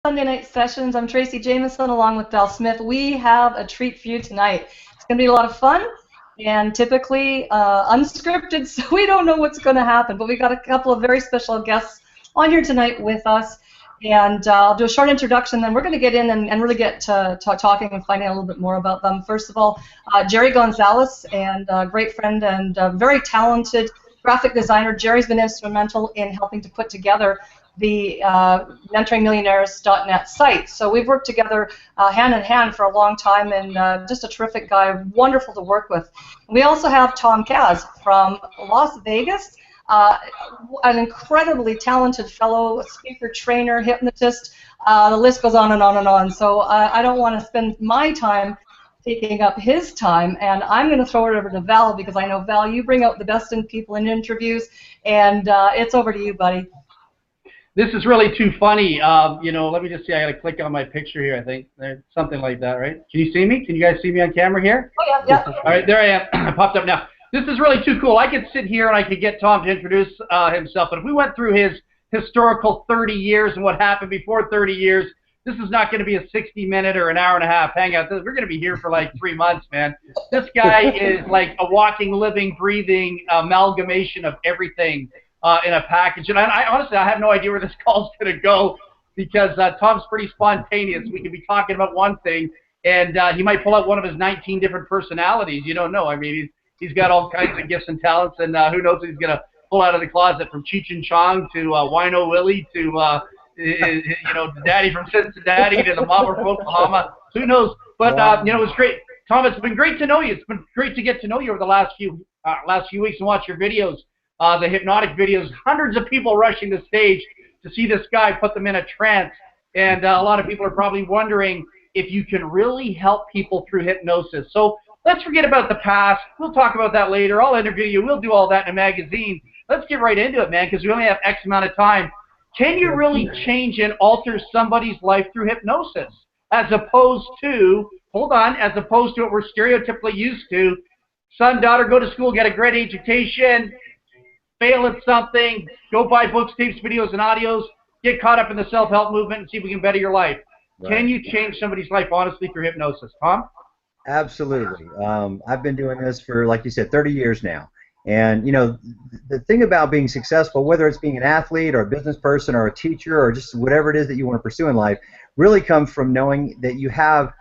Sunday Night Sessions. I'm Tracy Jameson along with Del Smith. We have a treat for you tonight. It's going to be a lot of fun and typically unscripted, so we don't know what's going to happen. But we got a couple of very special guests on here tonight with us. And I'll do a short introduction, then we're going to get in and really get to talking and finding out a little bit more about them. First of all, Jerry Gonzalez, and a great friend and very talented graphic designer. Jerry's been instrumental in helping to put together the mentoringmillionaires.net site. So we've worked together hand in hand for a long time, and just a terrific guy, wonderful to work with. We also have Tom Kaz from Las Vegas. An incredibly talented fellow speaker, trainer, hypnotist. The list goes on and on and on. So I don't want to spend my time taking up his time, and I'm going to throw it over to Val because I know, Val, you bring out the best in people in interviews, and it's over to you, buddy. This is really too funny. You know, let me just see. I got to click on my picture here, I think. Something like that, right? Can you see me? Can you guys see me on camera here? Oh, yeah, yeah. All right, there I am. I popped up now. This is really too cool. I could sit here and I could get Tom to introduce himself, but if we went through his historical 30 years and what happened before 30 years, this is not going to be a 60-minute or an hour-and-a-half hangout. We're going to be here for like 3 months, man. This guy is like a walking, living, breathing amalgamation of everything in a package. And I honestly, I have no idea where this call's going to go because Tom's pretty spontaneous. We could be talking about one thing, and he might pull out one of his 19 different personalities. You don't know. I mean, he's got all kinds of gifts and talents, and who knows what he's going to pull out of the closet, from Cheech and Chong to Wino Willie to, you know, the daddy from Cincinnati to the mama from Oklahoma. Who knows? But, you know, it was great. Tom, it's been great to know you. It's been great to get to know you over the last few weeks and watch your videos, the hypnotic videos. Hundreds of people rushing the stage to see this guy put them in a trance. And a lot of people are probably wondering if you can really help people through hypnosis. So let's forget about the past. We'll talk about that later. I'll interview you. We'll do all that in a magazine. Let's get right into it, man, because we only have X amount of time. Can you really change and alter somebody's life through hypnosis? As opposed to, hold on, as opposed to what we're stereotypically used to, son, daughter, go to school, get a great education, fail at something, go buy books, tapes, videos, and audios, get caught up in the self-help movement and see if we can better your life. Right. Can you change somebody's life honestly through hypnosis? Tom? Absolutely. I've been doing this for, like you said, 30 years now. And, you know, the thing about being successful, whether it's being an athlete or a business person or a teacher or just whatever it is that you want to pursue in life, really comes from knowing that you have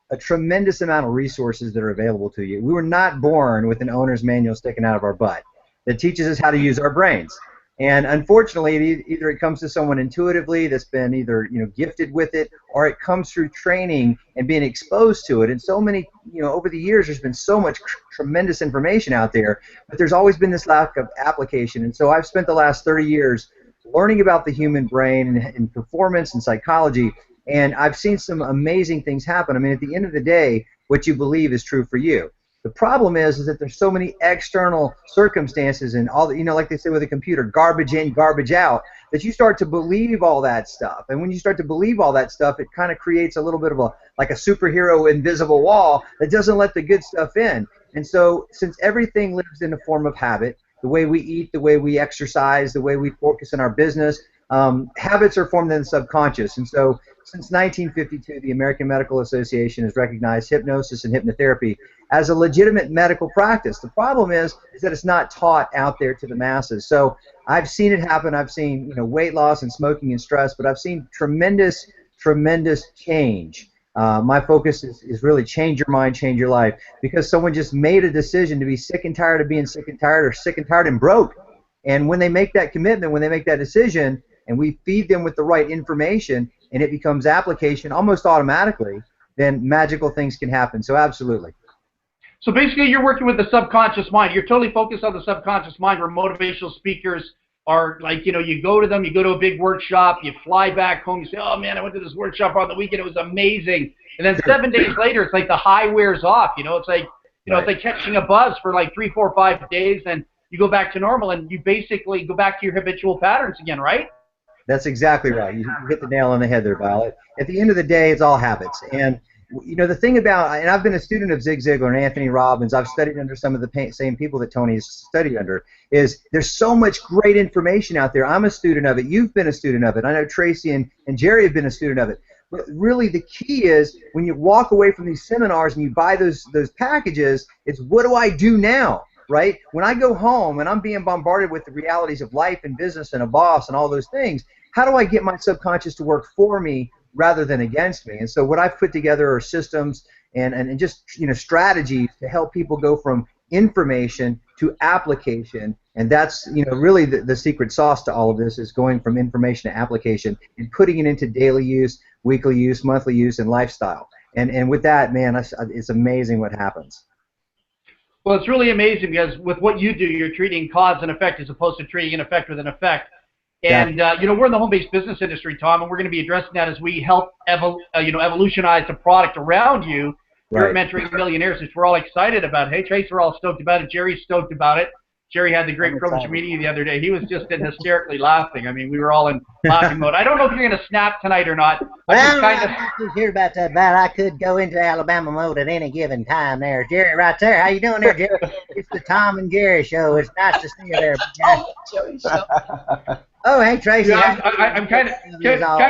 a tremendous amount of resources that are available to you. We were not born with an owner's manual sticking out of our butt that teaches us how to use our brains. And unfortunately, either it comes to someone intuitively that's been either, you know, gifted with it, or it comes through training and being exposed to it. And so many, you know, over the years, there's been so much tremendous information out there, but there's always been this lack of application. And so I've spent the last 30 years learning about the human brain and performance and psychology, and I've seen some amazing things happen. I mean, at the end of the day, what you believe is true for you. The problem is that there's so many external circumstances and all, you know, like they say with a computer, garbage in, garbage out, that you start to believe all that stuff. And when you start to believe all that stuff, it kind of creates a little bit of a, like a superhero invisible wall that doesn't let the good stuff in. And so since everything lives in a form of habit, the way we eat, the way we exercise, the way we focus in our business, habits are formed in the subconscious. And so since 1952, the American Medical Association has recognized hypnosis and hypnotherapy as a legitimate medical practice. The problem is that it's not taught out there to the masses. So I've seen it happen. I've seen, you know, weight loss and smoking and stress, but I've seen tremendous, tremendous change. My focus is really change your mind, change your life, because someone just made a decision to be sick and tired of being sick and tired, or sick and tired and broke. And when they make that commitment, when they make that decision, and we feed them with the right information, and it becomes application almost automatically, then magical things can happen. So absolutely. So basically you're working with the subconscious mind. You're totally focused on the subconscious mind, where motivational speakers are like, you know, you go to them, you go to a big workshop, you fly back home, you say, oh man, I went to this workshop on the weekend, it was amazing. And then 7 days later, it's like the high wears off, you know, it's like, you know, it's like catching a buzz for like 3, 4, 5 days, and you go back to normal, and you basically go back to your habitual patterns again, right? That's exactly right. You hit the nail on the head there, Violet. At the end of the day, it's all habits. And You know, the thing about, and I've been a student of Zig Ziglar and Anthony Robbins, I've studied under some of the same people that Tony has studied under, is there's so much great information out there. I'm a student of it. You've been a student of it. I know Tracy and Jerry have been a student of it. But really the key is when you walk away from these seminars and you buy those packages, it's what do I do now, right? When I go home and I'm being bombarded with the realities of life and business and a boss and all those things, how do I get my subconscious to work for me rather than against me? And so what I've put together are systems and just, you know, strategies to help people go from information to application. And that's, you know, really the secret sauce to all of this is going from information to application and putting it into daily use, weekly use, monthly use, and lifestyle. And with that, man, it's amazing what happens. Well, it's really amazing because with what you do, you're treating cause and effect as opposed to treating an effect with an effect. And, you know, we're in the home-based business industry, Tom, and we're going to be addressing that as we help evolutionize the product around you. You're mentoring millionaires, which we're all excited about. Hey, Trace, we're all stoked about it. Jerry's stoked about it. Jerry had the great privilege of meeting you the other day. He was just hysterically laughing. I mean, we were all in laughing mode. I don't know if you're going to snap tonight or not. Well, I just hear about that, but I could go into Alabama mode at any given time there. Jerry right there. How you doing there, Jerry? It's the Tom and Jerry show. It's nice to see you there. Oh, hey, Tracy. Yeah, I'm kind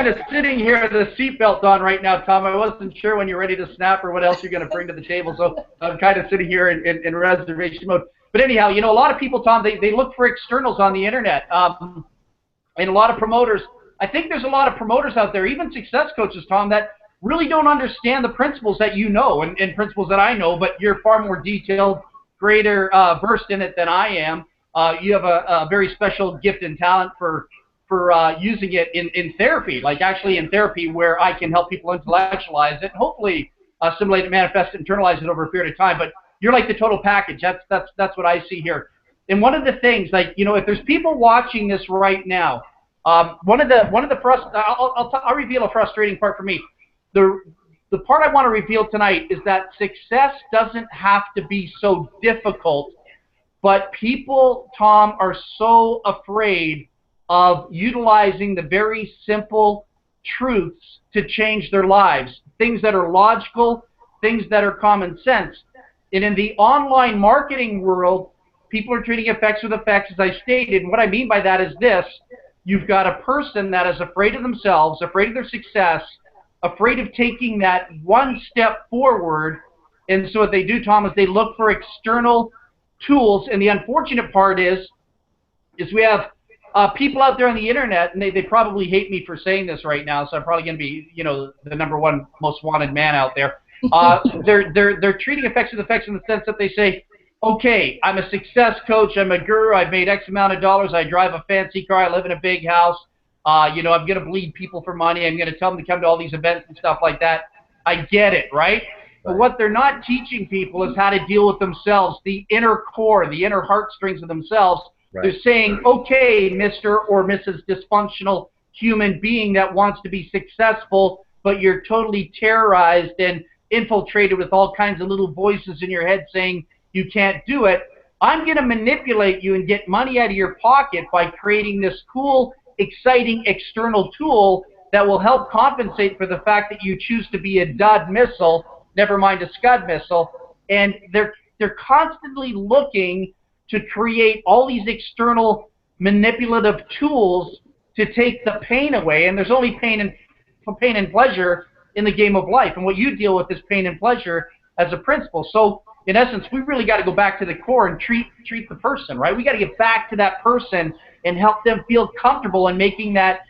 of sitting here with the seatbelt on right now, Tom. I wasn't sure when you're ready to snap or what else you're going to bring to the table, so I'm kind of sitting here in reservation mode. But anyhow, you know, a lot of people, Tom, they look for externals on the internet, and a lot of promoters. I think there's a lot of promoters out there, even success coaches, Tom, that really don't understand the principles that you know and principles that I know, but you're far more detailed, greater versed in it than I am. You have a very special gift and talent for using it in therapy, like actually in therapy where I can help people intellectualize it, and hopefully assimilate it, manifest it, internalize it over a period of time. But you're like the total package. That's what I see here. And one of the things, like, you know, if there's people watching this right now, I'll reveal a frustrating part for me. The part I want to reveal tonight is that success doesn't have to be so difficult, but people, Tom, are so afraid of utilizing the very simple truths to change their lives, things that are logical, things that are common sense. And in the online marketing world, people are treating effects with effects, as I stated. And what I mean by that is this. You've got a person that is afraid of themselves, afraid of their success, afraid of taking that one step forward. And so what they do, Tom, is they look for external tools. And the unfortunate part is we have people out there on the internet, and they probably hate me for saying this right now, so I'm probably going to be, you know, the #1 most wanted man out there. They're treating effects with effects in the sense that they say, okay, I'm a success coach, I'm a guru, I've made X amount of dollars, I drive a fancy car, I live in a big house, you know, I'm going to bleed people for money, I'm going to tell them to come to all these events and stuff like that. I get it, right? But what they're not teaching people is how to deal with themselves, the inner core, the inner heartstrings of themselves. They're saying, okay, Mr. or Mrs. Dysfunctional human being that wants to be successful, but you're totally terrorized and infiltrated with all kinds of little voices in your head saying you can't do it. I'm going to manipulate you and get money out of your pocket by creating this cool, exciting external tool that will help compensate for the fact that you choose to be a dud missile, never mind a scud missile. And they're constantly looking to create all these external manipulative tools to take the pain away. And there's only pain and pleasure in the game of life. And what you deal with is pain and pleasure as a principle. So in essence, we really got to go back to the core and treat the person, right? We got to get back to that person and help them feel comfortable in making that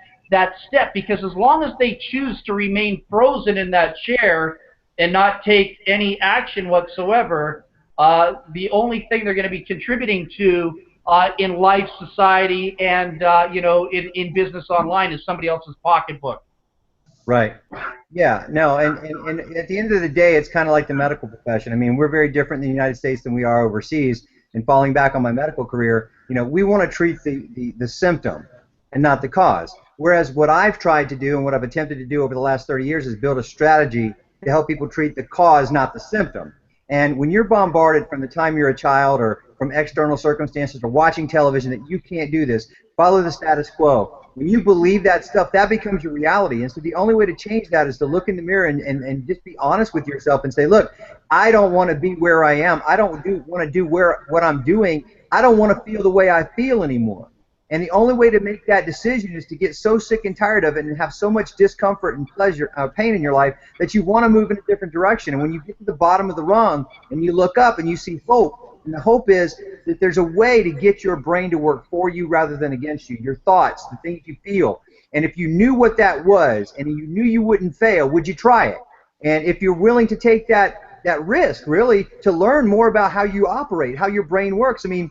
step, because as long as they choose to remain frozen in that chair and not take any action whatsoever, the only thing they're going to be contributing to in life, society, and you know, in business online is somebody else's pocketbook. Right. Yeah. No. And at the end of the day, it's kind of like the medical profession. I mean, we're very different in the United States than we are overseas. And falling back on my medical career, you know, we want to treat the symptom and not the cause. Whereas what I've tried to do and what I've attempted to do over the last 30 years is build a strategy to help people treat the cause, not the symptom. And when you're bombarded from the time you're a child or from external circumstances or watching television that you can't do this, follow the status quo. When you believe that stuff, that becomes your reality. And so the only way to change that is to look in the mirror and just be honest with yourself and say, look, I don't want to be where I am. I don't want to do what I'm doing. I don't want to feel the way I feel anymore. And the only way to make that decision is to get so sick and tired of it and have so much discomfort and pain in your life that you want to move in a different direction. And when you get to the bottom of the rung and you look up and you see hope, and the hope is that there's a way to get your brain to work for you rather than against you, your thoughts, the things you feel. And if you knew what that was and you knew you wouldn't fail, would you try it? And if you're willing to take that risk, really, to learn more about how you operate, how your brain works. I mean,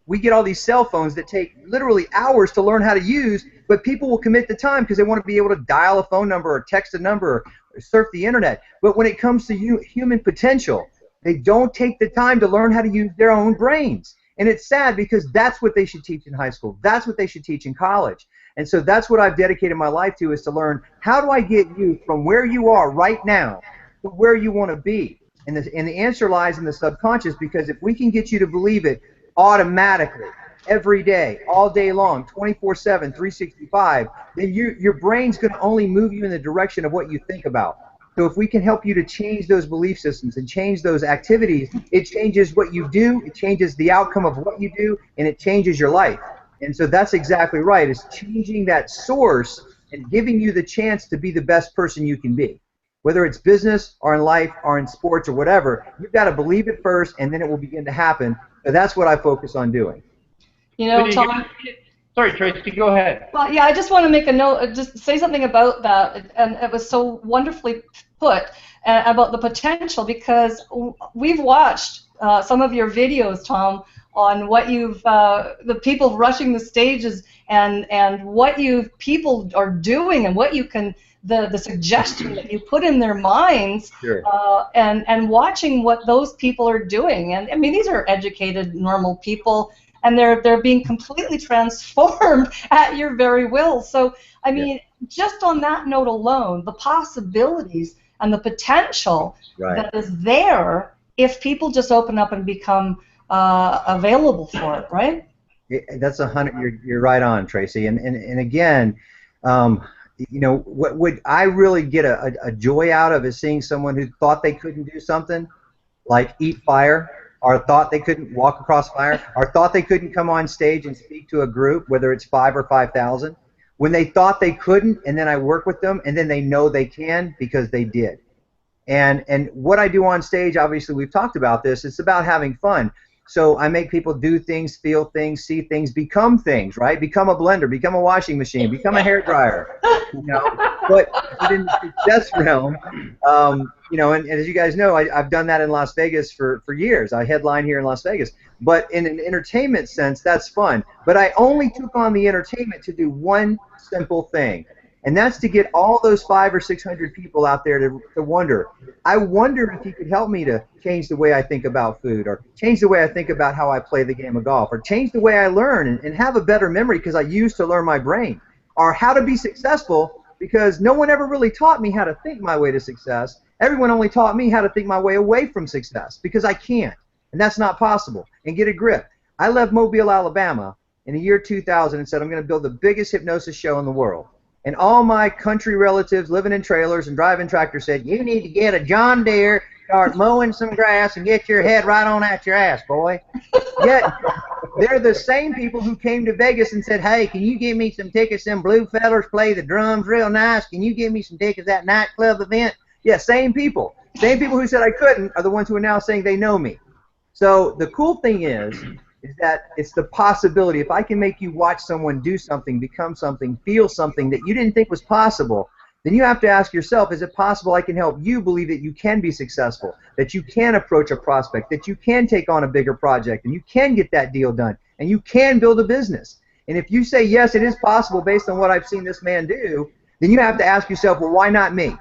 we get all these cell phones that take literally hours to learn how to use, but people will commit the time because they want to be able to dial a phone number or text a number or surf the internet. But when it comes to human potential, they don't take the time to learn how to use their own brains. And it's sad because that's what they should teach in high school. That's what they should teach in college. And so that's what I've dedicated my life to, is to learn, how do I get you from where you are right now to where you want to be? And the answer lies in the subconscious, because if we can get you to believe it automatically, every day, all day long, 24/7, 365, then your brain's going to only move you in the direction of what you think about. So if we can help you to change those belief systems and change those activities, it changes what you do, it changes the outcome of what you do, and it changes your life. And so that's exactly right. It's changing that source and giving you the chance to be the best person you can be. Whether it's business or in life or in sports or whatever, you've got to believe it first, and then it will begin to happen. So that's what I focus on doing. You know, Tom. Sorry, Tracy, go ahead. Well, yeah, I just want to make a note, just say something about that, and it was so wonderfully put, about the potential, because we've watched some of your videos, Tom, on what you've, the people rushing the stages, and what people are doing, and what you can, the suggestion that you put in their minds, sure. And watching what those people are doing. And I mean, these are educated, normal people, and they're being completely transformed at your very will. So, I mean, just on that note alone, the possibilities and the potential that is there if people just open up and become available for it, right? That's 100. You're right on, Tracy. And again, you know, what would I really get a joy out of is seeing someone who thought they couldn't do something, like eat fire, or thought they couldn't walk across fire, or thought they couldn't come on stage and speak to a group, whether it's 5 or 5,000, when they thought they couldn't, and then I work with them, and then they know they can because they did. And what I do on stage, obviously we've talked about this, it's about having fun. So I make people do things, feel things, see things, become things, right? Become a blender, become a washing machine, become a hairdryer, you know. But in the success realm, you know, and as you guys know, I've done that in Las Vegas for years. I headline here in Las Vegas. But in an entertainment sense, that's fun. But I only took on the entertainment to do one simple thing. And that's to get all those 500 or 600 people out there to wonder. I wonder if you could help me to change the way I think about food, or change the way I think about how I play the game of golf, or change the way I learn and have a better memory because I used to learn my brain, or how to be successful because no one ever really taught me how to think my way to success. Everyone only taught me how to think my way away from success because I can't, and that's not possible. And get a grip. I left Mobile, Alabama in the year 2000 and said I'm going to build the biggest hypnosis show in the world. And all my country relatives living in trailers and driving tractors said, you need to get a John Deere, start mowing some grass, and get your head right on out your ass, boy. Yet, they're the same people who came to Vegas and said, hey, can you give me some tickets? Them blue fellers play the drums real nice. Can you give me some tickets at that nightclub event? Yeah, same people. Same people who said I couldn't are the ones who are now saying they know me. So the cool thing is that it's the possibility. If I can make you watch someone do something, become something, feel something that you didn't think was possible, then you have to ask yourself, is it possible I can help you believe that you can be successful, that you can approach a prospect, that you can take on a bigger project, and you can get that deal done, and you can build a business? And if you say, yes, it is possible based on what I've seen this man do, then you have to ask yourself, well, why not me?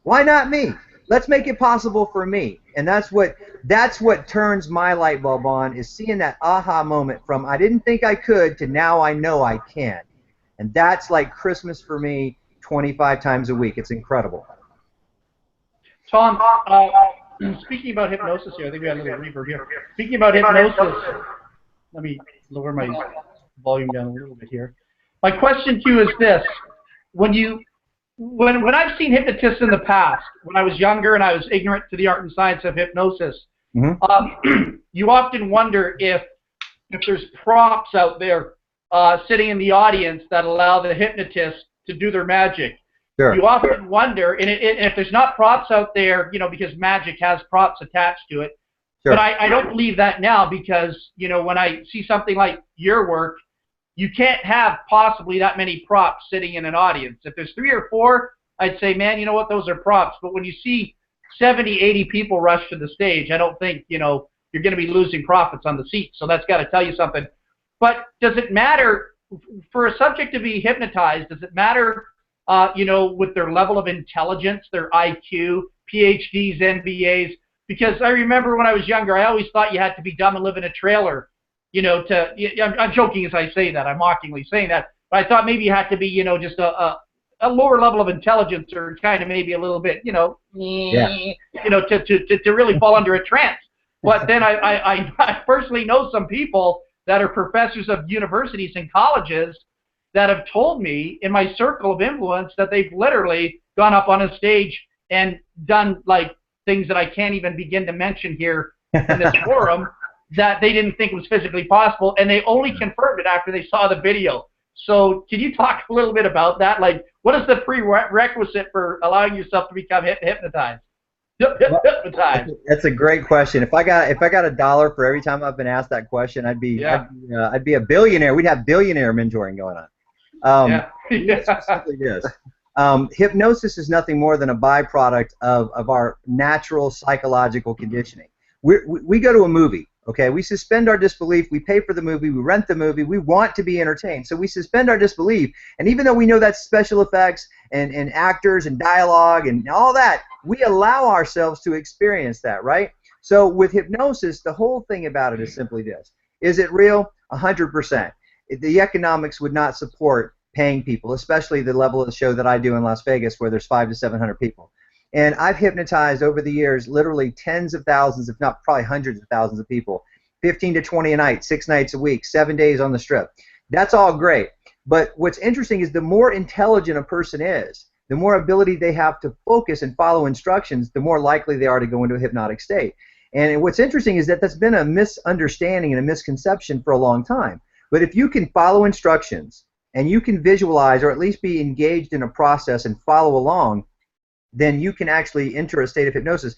Why not me? Let's make it possible for me. And that's what turns my light bulb on, is seeing that aha moment from I didn't think I could to now I know I can. And that's like Christmas for me 25 times a week. It's incredible. Tom, speaking about hypnosis here, I think we got a little reverb here. Speaking about hypnosis, let me lower my volume down a little bit here. My question to you is this: when I've seen hypnotists in the past, when I was younger and I was ignorant to the art and science of hypnosis, you often wonder if there's props out there sitting in the audience that allow the hypnotist to do their magic. Sure. You often wonder, and if there's not props out there, because magic has props attached to it. Sure. But I don't believe that now because, when I see something like your work, you can't have possibly that many props sitting in an audience. If there's 3 or 4, I'd say, man, you know what, those are props. But when you see 70, 80 people rush to the stage, I don't think, you're going to be losing profits on the seats. So that's got to tell you something. But does it matter for a subject to be hypnotized? Does it matter, with their level of intelligence, their IQ, PhDs, MBAs? Because I remember when I was younger, I always thought you had to be dumb and live in a trailer, I'm joking as I say that. I'm mockingly saying that. But I thought maybe you had to be, just a lower level of intelligence or kind of maybe a little bit, to really fall under a trance. But then I personally know some people that are professors of universities and colleges that have told me in my circle of influence that they've literally gone up on a stage and done like things that I can't even begin to mention here in this forum that they didn't think was physically possible, and they only confirmed it after they saw the video. So can you talk a little bit about that? Like, what is the prerequisite for allowing yourself to become hypnotized? That's a great question. If I got $1 for every time I've been asked that question, I'd be a billionaire. We'd have billionaire mentoring going on. Simply this. Hypnosis is nothing more than a byproduct of our natural psychological conditioning. We go to a movie. Okay, we suspend our disbelief, we pay for the movie, we rent the movie, we want to be entertained. So we suspend our disbelief, and even though we know that's special effects and actors and dialogue and all that, we allow ourselves to experience that, right? So with hypnosis, the whole thing about it is simply this. Is it real? 100%. The economics would not support paying people, especially the level of the show that I do in Las Vegas where there's 500 to 700 people. And I've hypnotized over the years literally tens of thousands, if not probably hundreds of thousands of people, 15 to 20 a night, 6 nights a week, 7 days on the strip. That's all great. But what's interesting is the more intelligent a person is, the more ability they have to focus and follow instructions, the more likely they are to go into a hypnotic state. And what's interesting is that that's been a misunderstanding and a misconception for a long time. But if you can follow instructions and you can visualize or at least be engaged in a process and follow along, then you can actually enter a state of hypnosis.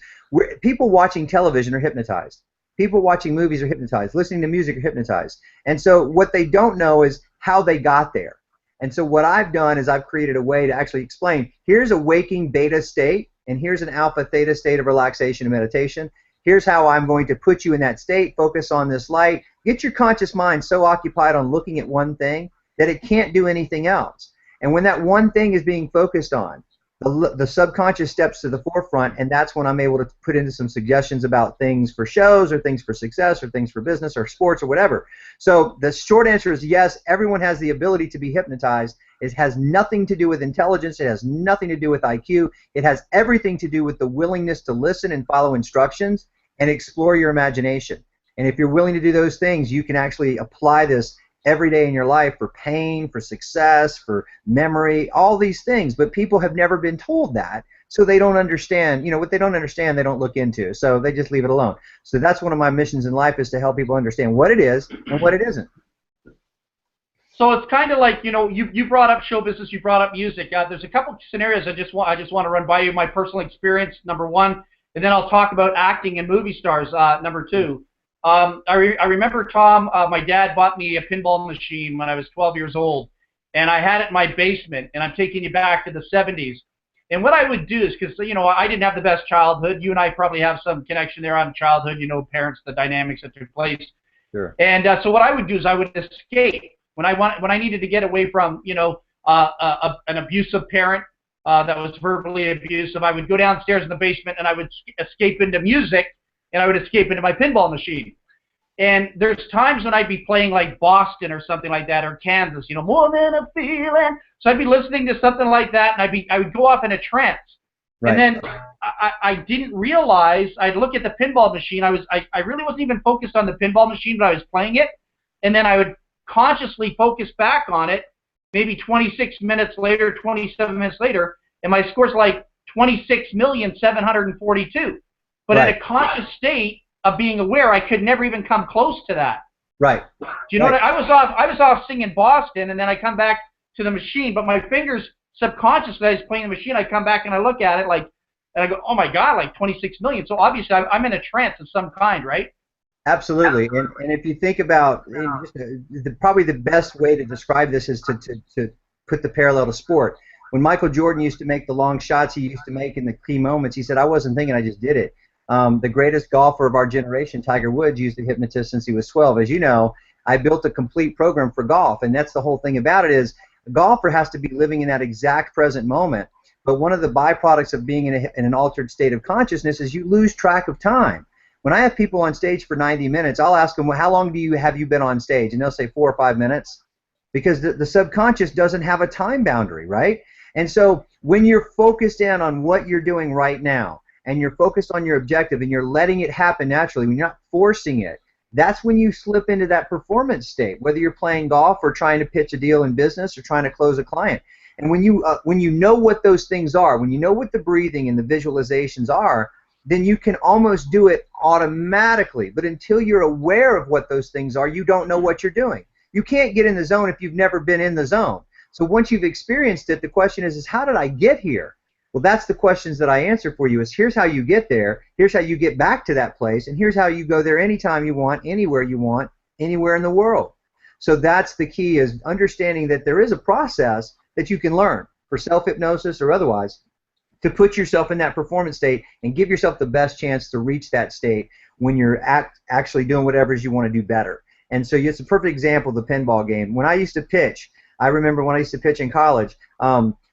People watching television are hypnotized. People watching movies are hypnotized. Listening to music are hypnotized. And so what they don't know is how they got there. And so what I've done is I've created a way to actually explain, here's a waking beta state, and here's an alpha theta state of relaxation and meditation. Here's how I'm going to put you in that state. Focus on this light. Get your conscious mind so occupied on looking at one thing that it can't do anything else. And when that one thing is being focused on, the subconscious steps to the forefront, and that's when I'm able to put into some suggestions about things for shows or things for success or things for business or sports or whatever. So the short answer is yes, everyone has the ability to be hypnotized. It has nothing to do with intelligence. It has nothing to do with IQ. It has everything to do with the willingness to listen and follow instructions and explore your imagination. And if you're willing to do those things, you can actually apply this every day in your life for pain, for success, for memory, all these things. But people have never been told that, so they don't understand. What they don't understand, they don't look into. So they just leave it alone. So that's one of my missions in life, is to help people understand what it is and what it isn't. So it's kind of like, you brought up show business, you brought up music. There's a couple scenarios I just want to run by you, my personal experience, number one, and then I'll talk about acting and movie stars, number two. I remember, Tom, my dad bought me a pinball machine when I was 12 years old, and I had it in my basement, and I'm taking you back to the 70s. And what I would do is, because, I didn't have the best childhood. You and I probably have some connection there on childhood, parents, the dynamics that took place. Sure. And so what I would do is I would escape. When I needed to get away from, an abusive parent that was verbally abusive, I would go downstairs in the basement, and I would escape into music, and I would escape into my pinball machine. And there's times when I'd be playing like Boston or something like that, or Kansas, more than a feeling. So I'd be listening to something like that, and I would go off in a trance. Right. And then I didn't realize, I'd look at the pinball machine. I really wasn't even focused on the pinball machine, but I was playing it. And then I would consciously focus back on it, maybe 26 minutes later, 27 minutes later, and my score's like 26,742,000. But in Right. a conscious state of being aware, I could never even come close to that. Right. Do you know what I was off singing Boston, and then I come back to the machine, but my fingers subconsciously, I was playing the machine, I come back and I look at it like, and I go, oh my God, like 26 million. So obviously I'm in a trance of some kind, right? Absolutely, and if you think about probably the best way to describe this is to put the parallel to sport. When Michael Jordan used to make the long shots he used to make in the key moments, he said, I wasn't thinking, I just did it. The greatest golfer of our generation, Tiger Woods, used a hypnotist since he was 12. As you know, I built a complete program for golf, and that's the whole thing about it is a golfer has to be living in that exact present moment. But one of the byproducts of being in an altered state of consciousness is you lose track of time. When I have people on stage for 90 minutes, I'll ask them, well, how long have you been on stage? And they'll say 4 or 5 minutes, because the subconscious doesn't have a time boundary, right? And so when you're focused in on what you're doing right now, and you're focused on your objective, and you're letting it happen naturally, when you're not forcing it, that's when you slip into that performance state, whether you're playing golf or trying to pitch a deal in business or trying to close a client. And when you know what those things are, when you know what the breathing and the visualizations are, then you can almost do it automatically. But until you're aware of what those things are, you don't know what you're doing. You can't get in the zone if you've never been in the zone. So once you've experienced it, the question is how did I get here? Well, that's the questions that I answer for you is here's how you get there, here's how you get back to that place, and here's how you go there anytime you want, anywhere in the world. So that's the key, is understanding that there is a process that you can learn for self-hypnosis or otherwise to put yourself in that performance state and give yourself the best chance to reach that state when you're actually doing whatever it is you want to do better. And so it's a perfect example of the pinball game. When I used to pitch, I remember when I used to pitch in college,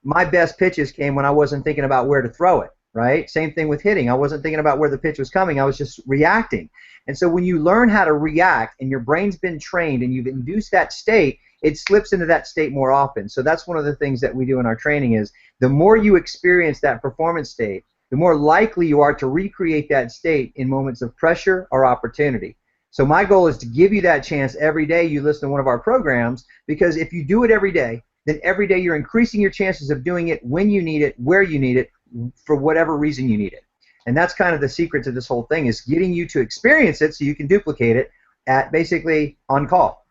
my best pitches came when I wasn't thinking about where to throw it, right? Same thing with hitting. I wasn't thinking about where the pitch was coming. I was just reacting. And so when you learn how to react and your brain's been trained and you've induced that state, it slips into that state more often. So that's one of the things that we do in our training is the more you experience that performance state, the more likely you are to recreate that state in moments of pressure or opportunity. So my goal is to give you that chance every day you listen to one of our programs, because if you do it every day, then every day you're increasing your chances of doing it when you need it, where you need it, for whatever reason you need it. And that's kind of the secret to this whole thing, is getting you to experience it so you can duplicate it at basically on call.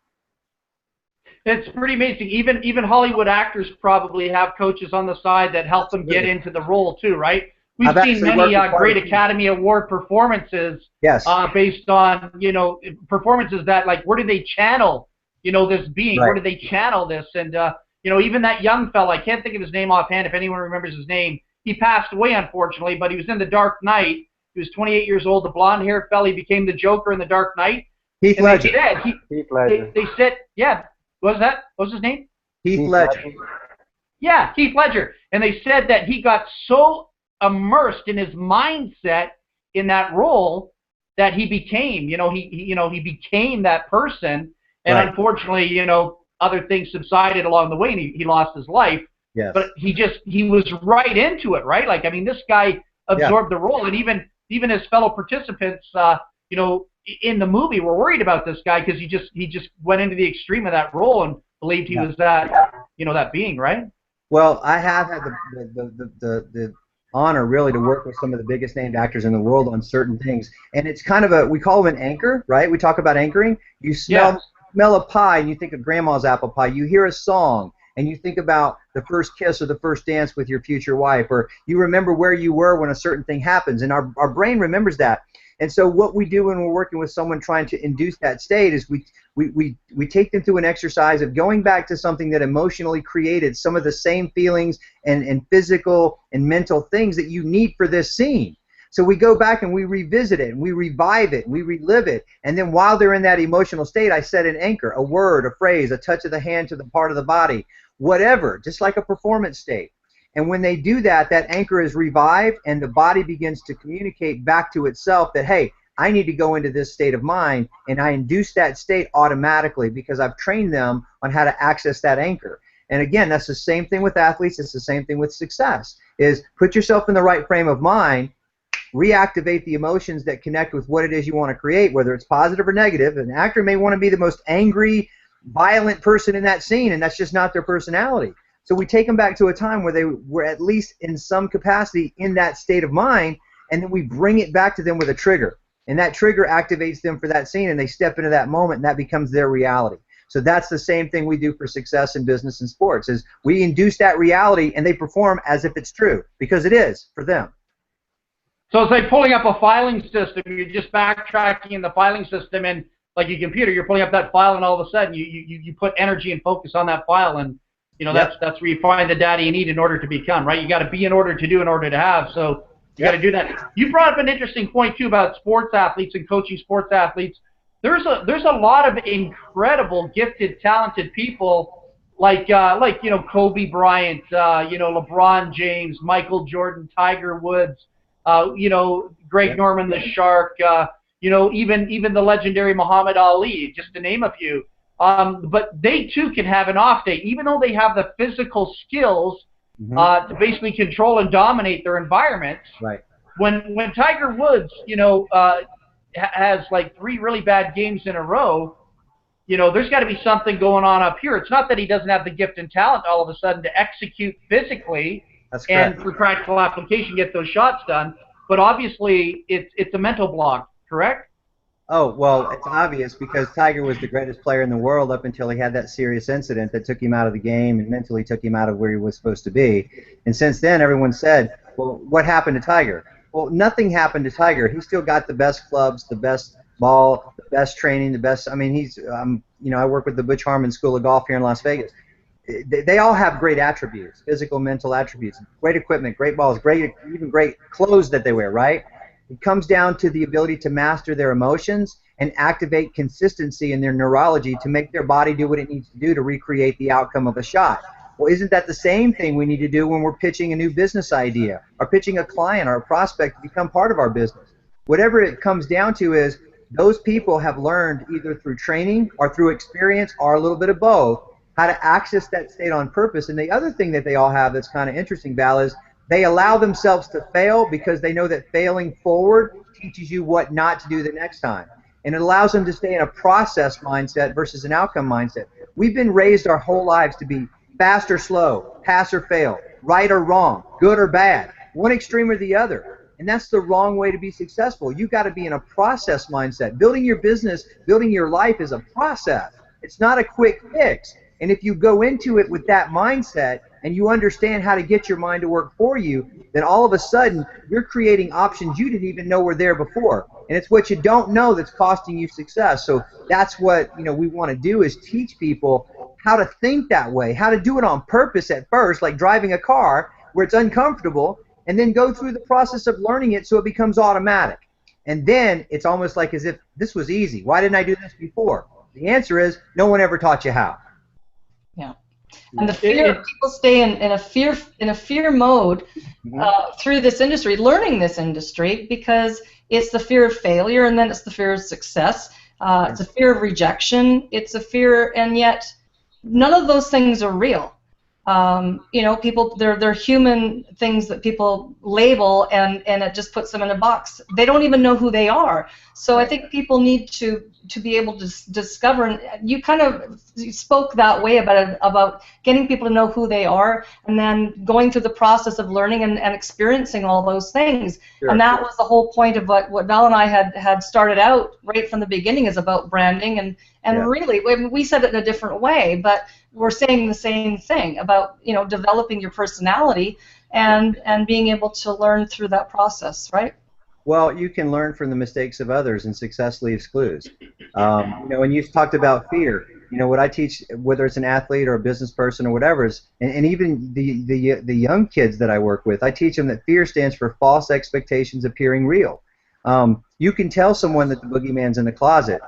It's pretty amazing. Even Hollywood actors probably have coaches on the side that help them get into the role too, right? We've seen many great Academy Award performances based on, performances that, like, where do they channel, this being? Right. Where do they channel this? And, even that young fella, I can't think of his name offhand. If anyone remembers his name, he passed away, unfortunately, but he was in The Dark Knight. He was 28 years old, the blonde-haired fella. He became the Joker in The Dark Knight. Heath Ledger. Heath Ledger. They said, yeah. What was that? What was his name? Heath Ledger. Yeah, Heath Ledger. And they said that he got so immersed in his mindset in that role that he became, he became that person. And right. Unfortunately, other things subsided along the way, and he lost his life. Yes. But he was right into it, right? Like, I mean, this guy absorbed the role, and even his fellow participants, in the movie, were worried about this guy because he just went into the extreme of that role and believed he was that, that being, right? Well, I have had the honor really to work with some of the biggest named actors in the world on certain things, and it's kind of we call them an anchor, right? We talk about anchoring. You smell a pie and you think of grandma's apple pie. You hear a song and you think about the first kiss or the first dance with your future wife, or you remember where you were when a certain thing happens, and our brain remembers that. And so what we do when we're working with someone trying to induce that state is we take them through an exercise of going back to something that emotionally created some of the same feelings and physical and mental things that you need for this scene. So we go back and we revisit it, and we revive it, and we relive it, and then while they're in that emotional state, I set an anchor, a word, a phrase, a touch of the hand to the part of the body, whatever, just like a performance state. And when they do that, that anchor is revived, and the body begins to communicate back to itself that, hey, I need to go into this state of mind, and I induce that state automatically because I've trained them on how to access that anchor. And again, that's the same thing with athletes. It's the same thing with success, is put yourself in the right frame of mind, reactivate the emotions that connect with what it is you want to create, whether it's positive or negative. An actor may want to be the most angry, violent person in that scene, and that's just not their personality. So we take them back to a time where they were at least in some capacity in that state of mind, and then we bring it back to them with a trigger. And that trigger activates them for that scene, and they step into that moment, and that becomes their reality. So that's the same thing we do for success in business and sports, is we induce that reality, and they perform as if it's true, because it is for them. So it's like pulling up a filing system. You're just backtracking in the filing system, and like your computer, you're pulling up that file, and all of a sudden you put energy and focus on that file, and that's where you find the data you need in order to become, right? You got to be in order to do in order to have. So you got to do that. You brought up an interesting point too about sports athletes and coaching sports athletes. There's a lot of incredible, gifted, talented people like Kobe Bryant, LeBron James, Michael Jordan, Tiger Woods, Greg Norman the Shark, even the legendary Muhammad Ali, just to name a few. But they too can have an off day, even though they have the physical skills to basically control and dominate their environments. Right. When Tiger Woods, has like 3 really bad games in a row, there's got to be something going on up here. It's not that he doesn't have the gift and talent all of a sudden to execute physically and for practical application get those shots done, but obviously it's a mental block, correct? Oh, well, it's obvious because Tiger was the greatest player in the world up until he had that serious incident that took him out of the game and mentally took him out of where he was supposed to be. And since then, everyone said, well, what happened to Tiger? Well, nothing happened to Tiger. He still got the best clubs, the best ball, the best training, the best. I mean, he's, I work with the Butch Harmon School of Golf here in Las Vegas. They all have great attributes, physical, mental attributes, great equipment, great balls, even great clothes that they wear, right? It comes down to the ability to master their emotions and activate consistency in their neurology to make their body do what it needs to do to recreate the outcome of a shot. Well, isn't that the same thing we need to do when we're pitching a new business idea or pitching a client or a prospect to become part of our business? Whatever it comes down to is those people have learned either through training or through experience or a little bit of both how to access that state on purpose. And the other thing that they all have that's kind of interesting, Val, is they allow themselves to fail because they know that failing forward teaches you what not to do the next time. And it allows them to stay in a process mindset versus an outcome mindset. We've been raised our whole lives to be fast or slow, pass or fail, right or wrong, good or bad, one extreme or the other. And that's the wrong way to be successful. You've got to be in a process mindset. Building your business, building your life is a process. It's not a quick fix. And if you go into it with that mindset and you understand how to get your mind to work for you, then all of a sudden you're creating options you didn't even know were there before. And it's what you don't know that's costing you success. So that's what we want to do, is teach people how to think that way, how to do it on purpose at first, like driving a car where it's uncomfortable, and then go through the process of learning it so it becomes automatic. And then it's almost like as if this was easy. Why didn't I do this before? The answer is no one ever taught you how. Yeah. And the fear, people stay in a fear mode through this industry, learning this industry, because it's the fear of failure, and then it's the fear of success. It's a fear of rejection. It's a fear, and yet none of those things are real. People, they're human things that people label, and it just puts them in a box. They don't even know who they are. So I think people need to be able to discover, and you kind of spoke that way about getting people to know who they are, and then going through the process of learning and experiencing all those things. Sure. And that was the whole point of what Val and I had started out right from the beginning, is about branding, and really, we said it in a different way, but we're saying the same thing about developing your personality and being able to learn through that process, right? Well, you can learn from the mistakes of others, and success leaves clues. And you talked about fear. What I teach, whether it's an athlete or a business person or whatever, is, and even the young kids that I work with, I teach them that fear stands for false expectations appearing real. You can tell someone that the boogeyman's in the closet,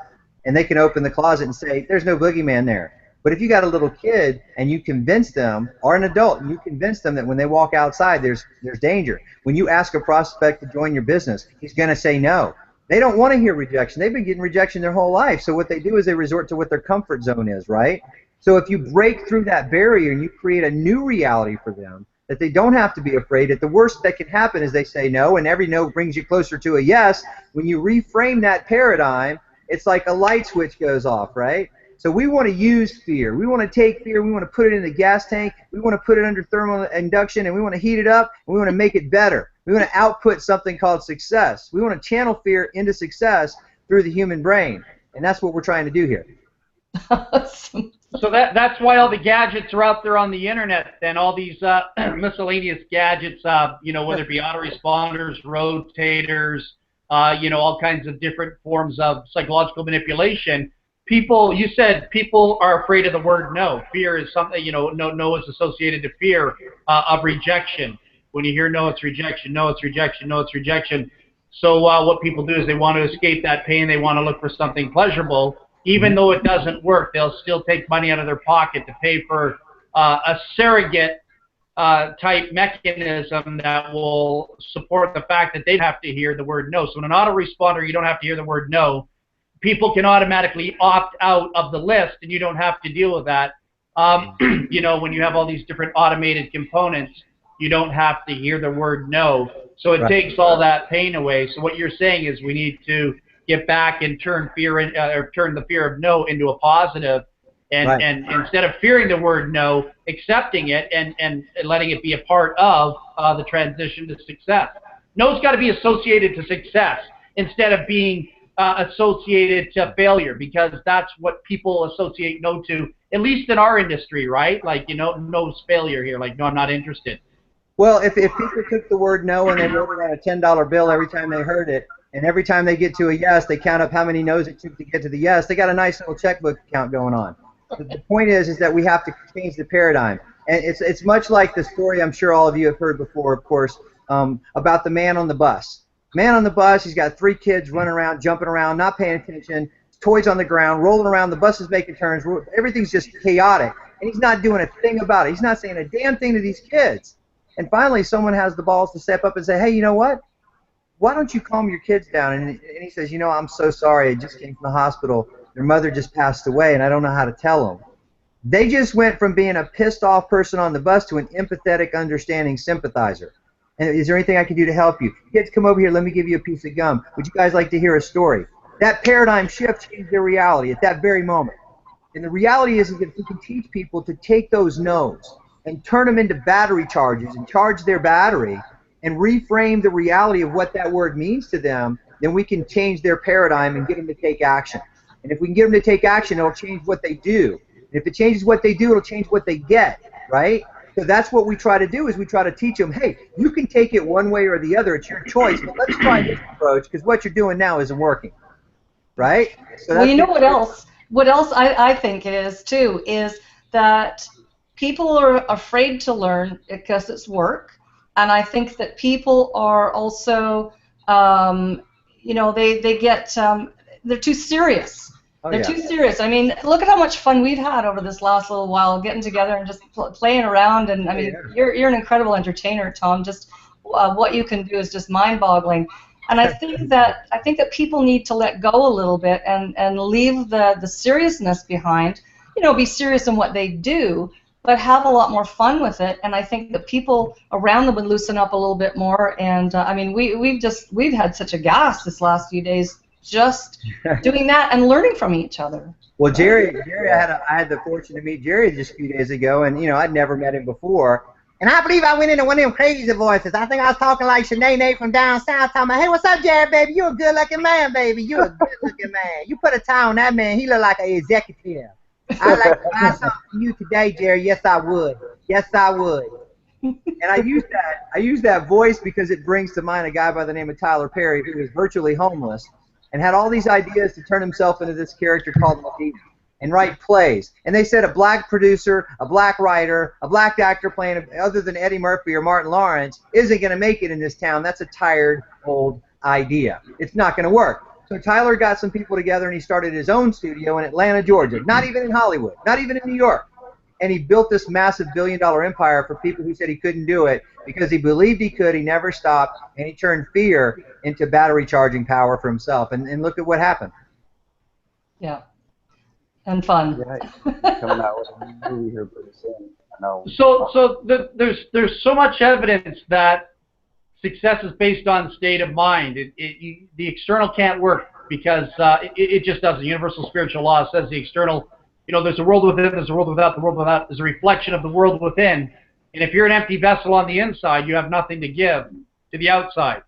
and they can open the closet and say, there's no boogeyman there. But if you got a little kid and you convince them, or an adult, and you convince them that when they walk outside there's danger, when you ask a prospect to join your business, he's going to say no. They don't want to hear rejection. They've been getting rejection their whole life. So what they do is they resort to what their comfort zone is, right? So if you break through that barrier and you create a new reality for them, that they don't have to be afraid, that the worst that can happen is they say no, and every no brings you closer to a yes. When you reframe that paradigm, it's like a light switch goes off, right? So we want to use fear. We want to take fear. We want to put it in the gas tank. We want to put it under thermal induction, and we want to heat it up, and we want to make it better. We want to output something called success. We want to channel fear into success through the human brain, and that's what we're trying to do here. So that's why all the gadgets are out there on the internet, and all these miscellaneous gadgets, whether it be autoresponders, rotators, all kinds of different forms of psychological manipulation. You said people are afraid of the word no. Fear is something, no is associated to fear of rejection. When you hear no, it's rejection, no, it's rejection, no, it's rejection. So what people do is they want to escape that pain. They want to look for something pleasurable. Even though it doesn't work, they'll still take money out of their pocket to pay for a surrogate type mechanism that will support the fact that they have to hear the word no. So in an autoresponder, you don't have to hear the word no. People can automatically opt out of the list, and you don't have to deal with that. When you have all these different automated components, you don't have to hear the word no. So it takes all that pain away. So what you're saying is we need to get back and turn the fear of no into a positive, and instead of fearing the word no, accepting it and letting it be a part of the transition to success. No's got to be associated to success instead of being associated to failure, because that's what people associate no to, at least in our industry, right? Like, no's failure here. Like, no, I'm not interested. Well, if people took the word no and they wrote it on a $10 bill every time they heard it, and every time they get to a yes, they count up how many no's it took to get to the yes, they got a nice little checkbook account going on. But the point is that we have to change the paradigm. And it's much like the story I'm sure all of you have heard before, of course, about the man on the bus. Man on the bus, he's got 3 kids running around, jumping around, not paying attention, toys on the ground, rolling around, the bus is making turns, everything's just chaotic. And he's not doing a thing about it. He's not saying a damn thing to these kids. And finally, someone has the balls to step up and say, hey, you know what? Why don't you calm your kids down? And he says, I'm so sorry. I just came from the hospital. Their mother just passed away, and I don't know how to tell them. They just went from being a pissed-off person on the bus to an empathetic, understanding sympathizer. And is there anything I can do to help you? Kids, come over here. Let me give you a piece of gum. Would you guys like to hear a story? That paradigm shift changed their reality at that very moment. And the reality is that if we can teach people to take those no's and turn them into battery charges and charge their battery, and reframe the reality of what that word means to them, then we can change their paradigm and get them to take action. And if we can get them to take action, it'll change what they do. And if it changes what they do, it'll change what they get, right? So that's what we try to do, is we try to teach them, hey, you can take it one way or the other. It's your choice, but let's try this approach, because what you're doing now isn't working, right? So well, you know what else? What else I think it is, too, is that people are afraid to learn because it's work. And I think that people are also, they get, they're too serious. They're too serious. I mean, look at how much fun we've had over this last little while, getting together and just playing around. And I mean, you're an incredible entertainer, Tom. Just what you can do is just mind-boggling. And I think that people need to let go a little bit and leave the seriousness behind. Be serious in what they do, but have a lot more fun with it. And I think that people around them would loosen up a little bit more. And I mean, we've had such a gas this last few days just doing that and learning from each other. Well, Jerry, I had the fortune to meet Jerry just a few days ago, and I'd never met him before. And I believe I went into one of them crazy voices. I think I was talking like Sinead from down south, talking about, hey, what's up, Jerry, baby? You a good-looking man, baby. You a good-looking man. You put a tie on that man, he look like an executive. I'd like to buy something from you today, Jerry. Yes, I would. Yes, I would. And I use that voice because it brings to mind a guy by the name of Tyler Perry, who was virtually homeless and had all these ideas to turn himself into this character called Medina and write plays. And they said a black producer, a black writer, a black actor playing other than Eddie Murphy or Martin Lawrence isn't going to make it in this town. That's a tired, old idea. It's not going to work. So Tyler got some people together and he started his own studio in Atlanta, Georgia, not even in Hollywood, not even in New York. And he built this massive billion-dollar empire for people who said he couldn't do it because he believed he could, he never stopped, and he turned fear into battery charging power for himself. And look at what happened. Yeah. And fun. Yeah, coming out with a new movie here pretty soon. I know. So there's so much evidence that success is based on state of mind. The external can't work because it just doesn't. Universal spiritual law says the external you know, there's a world within, there's a world without, the world without is a reflection of the world within. And if you're an empty vessel on the inside, you have nothing to give to the outside.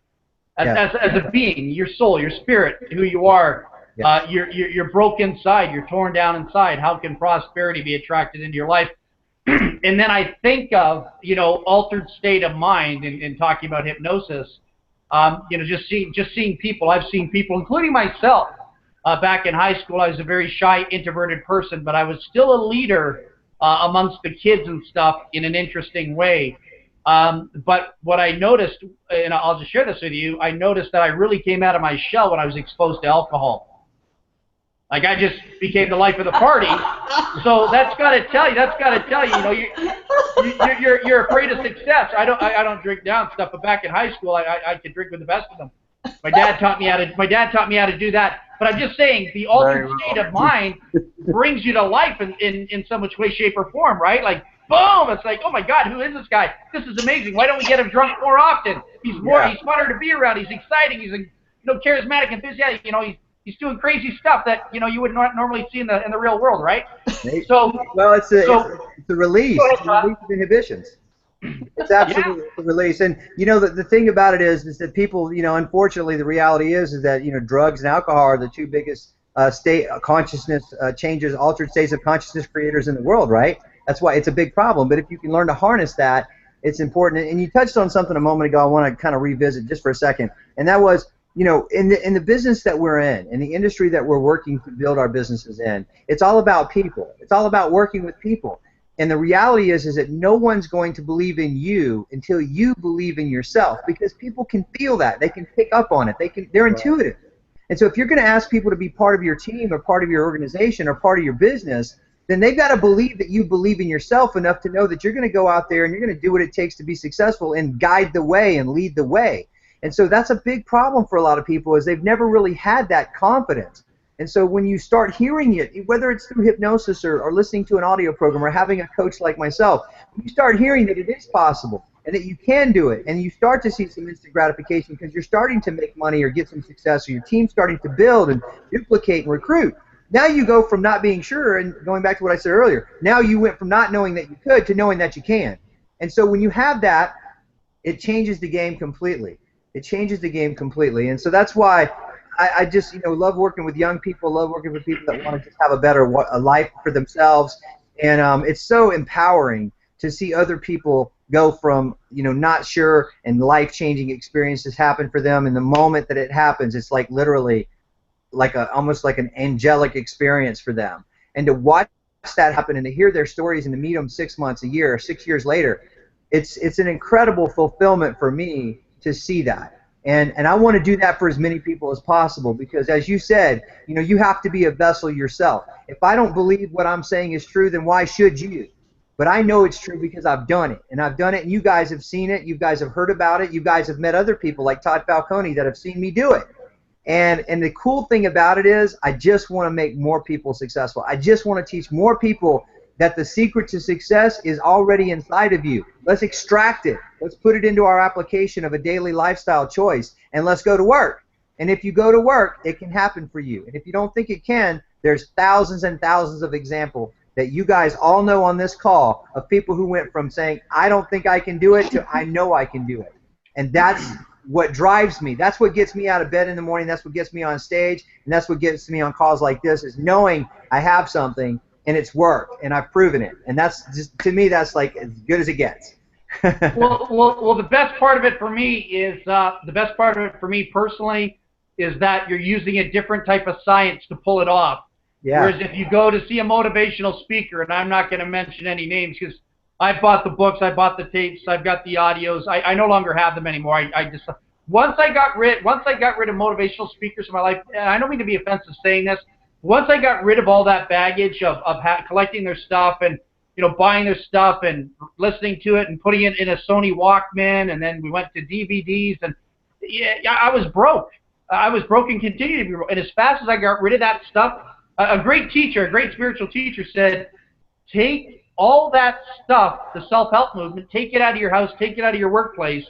As a being, your soul, your spirit, who you are, you're broke inside, you're torn down inside. How can prosperity be attracted into your life? And then I think of, you know, altered state of mind in talking about hypnosis. You know, just seeing people. I've seen people, including myself. Back in high school, I was a very shy, introverted person, but I was still a leader amongst the kids and stuff in an interesting way. But what I noticed, and I'll just share this with you, I noticed that I really came out of my shell when I was exposed to alcohol. Like, I just became the life of the party. So that's got to tell you, you know, you're afraid of success. I don't drink down stuff, but back in high school, I could drink with the best of them. My dad taught me how to do that. But I'm just saying, the altered state of mind brings you to life in some which way, shape, or form, right? Like, boom! It's like, oh my God, who is this guy? This is amazing. Why don't we get him drunk more often? He's funner to be around. He's exciting. He's, you know, charismatic, enthusiastic. You know, he's doing crazy stuff that, you know, you would not normally see in the real world, right? So, well, it's a release. It's a release of inhibitions. It's absolutely a release. And, you know, the thing about it is that people, you know, unfortunately, the reality is that, you know, drugs and alcohol are the two biggest state consciousness changes, altered states of consciousness creators in the world, right? That's why it's a big problem. But if you can learn to harness that, it's important. And you touched on something a moment ago I want to kind of revisit just for a second, and that was, you know, in the business that we're in the industry that we're working to build our businesses in, it's all about people. It's all about working with people. And the reality is that no one's going to believe in you until you believe in yourself, because people can feel that. They can pick up on it. They're intuitive. And so if you're going to ask people to be part of your team or part of your organization or part of your business, then they've got to believe that you believe in yourself enough to know that you're going to go out there and you're going to do what it takes to be successful and guide the way and lead the way. And so that's a big problem for a lot of people, is they've never really had that confidence. And so when you start hearing it, whether it's through hypnosis or listening to an audio program or having a coach like myself, you start hearing that it is possible and that you can do it, and you start to see some instant gratification because you're starting to make money or get some success, or your team's starting to build and duplicate and recruit. Now you go from not being sure, and going back to what I said earlier, now you went from not knowing that you could to knowing that you can. And so when you have that, it changes the game completely. It changes the game completely. And so that's why I just, you know, love working with young people, love working with people that want to just have a better life for themselves. And it's so empowering to see other people go from, you know, not sure and life-changing experiences happen for them. And the moment that it happens, it's like literally like almost like an angelic experience for them. And to watch that happen and to hear their stories and to meet them 6 months, a year, or 6 years later, it's an incredible fulfillment for me to see that. And I want to do that for as many people as possible, because as you said, you know, you have to be a vessel yourself. If I don't believe what I'm saying is true, then why should you? But I know it's true because I've done it. And I've done it, and you guys have seen it. You guys have heard about it. You guys have met other people like Todd Falcone that have seen me do it. And the cool thing about it is I just want to make more people successful. I just want to teach more people that the secret to success is already inside of you. Let's extract it. Let's put it into our application of a daily lifestyle choice, and let's go to work. And if you go to work, it can happen for you. And if you don't think it can, there's thousands and thousands of examples that you guys all know on this call of people who went from saying, I don't think I can do it, to I know I can do it. And that's what drives me. That's what gets me out of bed in the morning. That's what gets me on stage. And that's what gets me on calls like this, is knowing I have something and it's worked and I've proven it. And that's just, to me, that's like as good as it gets. well, the best part of it for me is, personally, is that you're using a different type of science to pull it off. Yeah. Whereas if you go to see a motivational speaker, and I'm not going to mention any names because I bought the books, I bought the tapes, I've got the audios. I no longer have them anymore. I just once I got rid of motivational speakers in my life, and I don't mean to be offensive saying this, once I got rid of all that baggage of collecting their stuff and, you know, buying their stuff and listening to it and putting it in a Sony Walkman, and then we went to DVDs, and yeah, I was broke. I was broke and continued to be broke. And as fast as I got rid of that stuff, a great teacher, a great spiritual teacher said, take all that stuff, the self-help movement, take it out of your house, take it out of your workplace,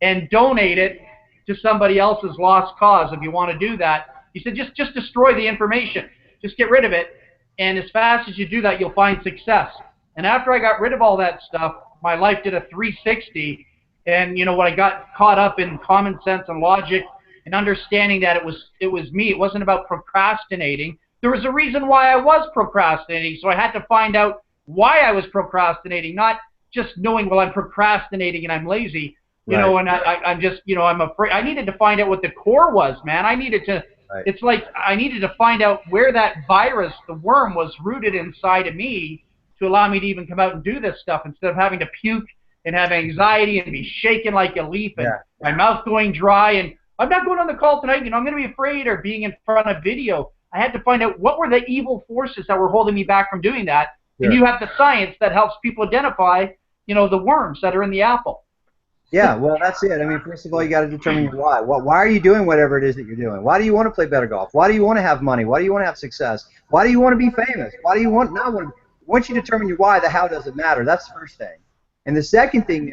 and donate it to somebody else's lost cause if you want to do that. He said, just destroy the information. Just get rid of it. And as fast as you do that, you'll find success. And after I got rid of all that stuff, my life did a 360. And you know, when I got caught up in common sense and logic and understanding that it was me, it wasn't about procrastinating. There was a reason why I was procrastinating, so I had to find out why I was procrastinating, not just knowing, well, I'm procrastinating and I'm lazy, you know, and I'm just, you know, I'm afraid. I needed to find out what the core was, man. I needed to, it's like I needed to find out where that virus, the worm, was rooted inside of me to allow me to even come out and do this stuff instead of having to puke and have anxiety and be shaking like a leaf and my mouth going dry and I'm not going on the call tonight, you know, I'm going to be afraid, or being in front of video. I had to find out what were the evil forces that were holding me back from doing that. And you have the science that helps people identify, you know, the worms that are in the apple. Yeah, well, that's it. I mean, first of all, you got to determine your why. Why are you doing whatever it is that you're doing? Why do you want to play better golf? Why do you want to have money? Why do you want to have success? Why do you want to be famous? Why do you want not want to? Once you determine your why, the how doesn't matter. That's the first thing. And the second thing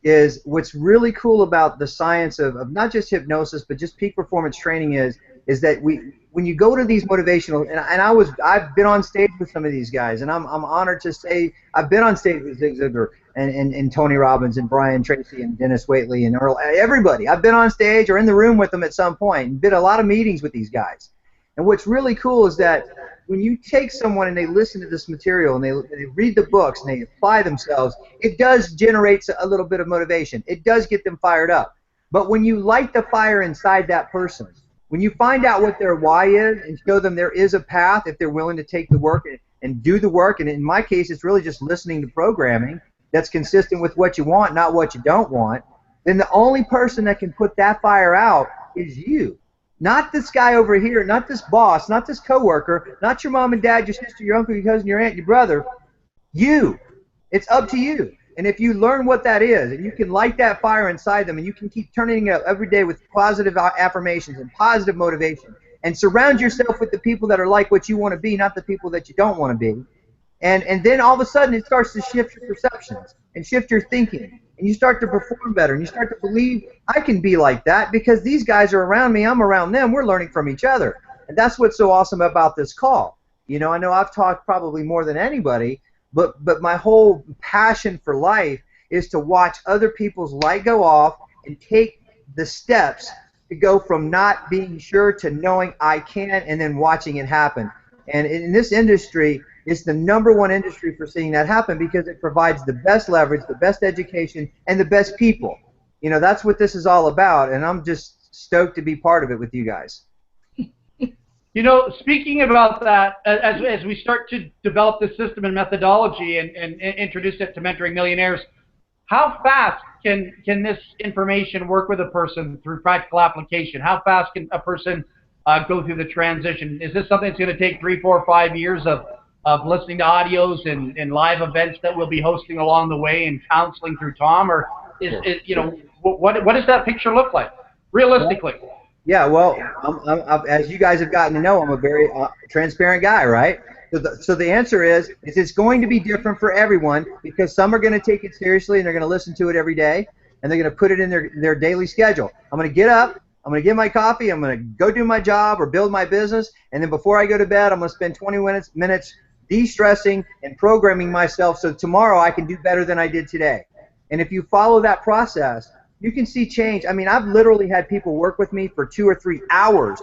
is what's really cool about the science of not just hypnosis, but just peak performance training is that when you go to these motivational, and I've been on stage with some of these guys, and I'm honored to say I've been on stage with Zig Ziglar and Tony Robbins and Brian Tracy and Dennis Waitley and Earl, everybody. I've been on stage or in the room with them at some point and been a lot of meetings with these guys. And what's really cool is that when you take someone and they listen to this material and they read the books and they apply themselves, it does generate a little bit of motivation. It does get them fired up. But when you light the fire inside that person, when you find out what their why is and show them there is a path if they're willing to take the work and do the work, and in my case it's really just listening to programming that's consistent with what you want, not what you don't want, then the only person that can put that fire out is you. Not this guy over here, not this boss, not this coworker, not your mom and dad, your sister, your uncle, your cousin, your aunt, your brother. You. It's up to you. And if you learn what that is, and you can light that fire inside them, and you can keep turning it up every day with positive affirmations and positive motivation, and surround yourself with the people that are like what you want to be, not the people that you don't want to be, and then all of a sudden it starts to shift your perceptions and shift your thinking, and you start to perform better, and you start to believe I can be like that because these guys are around me, I'm around them, we're learning from each other. And that's what's so awesome about this call. You know, I know I've talked probably more than anybody, but my whole passion for life is to watch other people's light go off and take the steps to go from not being sure to knowing I can, and then watching it happen. And in this industry, it's the #1 industry for seeing that happen because it provides the best leverage, the best education, and the best people. You know, that's what this is all about, and I'm just stoked to be part of it with you guys. You know, speaking about that, as we start to develop this system and methodology and introduce it to Mentoring Millionaires, how fast can this information work with a person through practical application? How fast can a person go through the transition? Is this something that's going to take 3, 4, 5 years of listening to audios and live events that we'll be hosting along the way and counseling through Tom? Or is it, you know, what does that picture look like realistically? Yeah, well, as you guys have gotten to know, I'm a very transparent guy, right? So the answer is it's going to be different for everyone because some are going to take it seriously and they're going to listen to it every day and they're going to put it in their daily schedule. I'm going to get up, I'm going to get my coffee, I'm going to go do my job or build my business, and then before I go to bed, I'm going to spend 20 minutes de-stressing and programming myself so tomorrow I can do better than I did today. And if you follow that process, you can see change. I mean, I've literally had people work with me for 2 or 3 hours,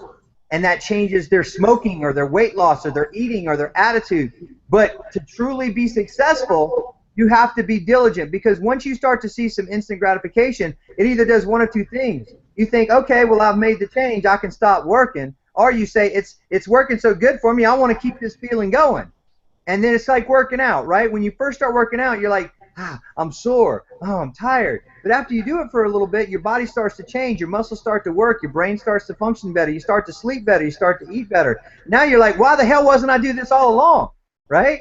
and that changes their smoking or their weight loss or their eating or their attitude. But to truly be successful, you have to be diligent because once you start to see some instant gratification, it either does one of two things. You think, okay, well, I've made the change, I can stop working. Or you say, it's working so good for me, I want to keep this feeling going. And then it's like working out, right? When you first start working out, you're like, I'm sore, I'm tired. But after you do it for a little bit, your body starts to change, your muscles start to work, your brain starts to function better, you start to sleep better, you start to eat better. Now you're like, why the hell wasn't I doing this all along, right?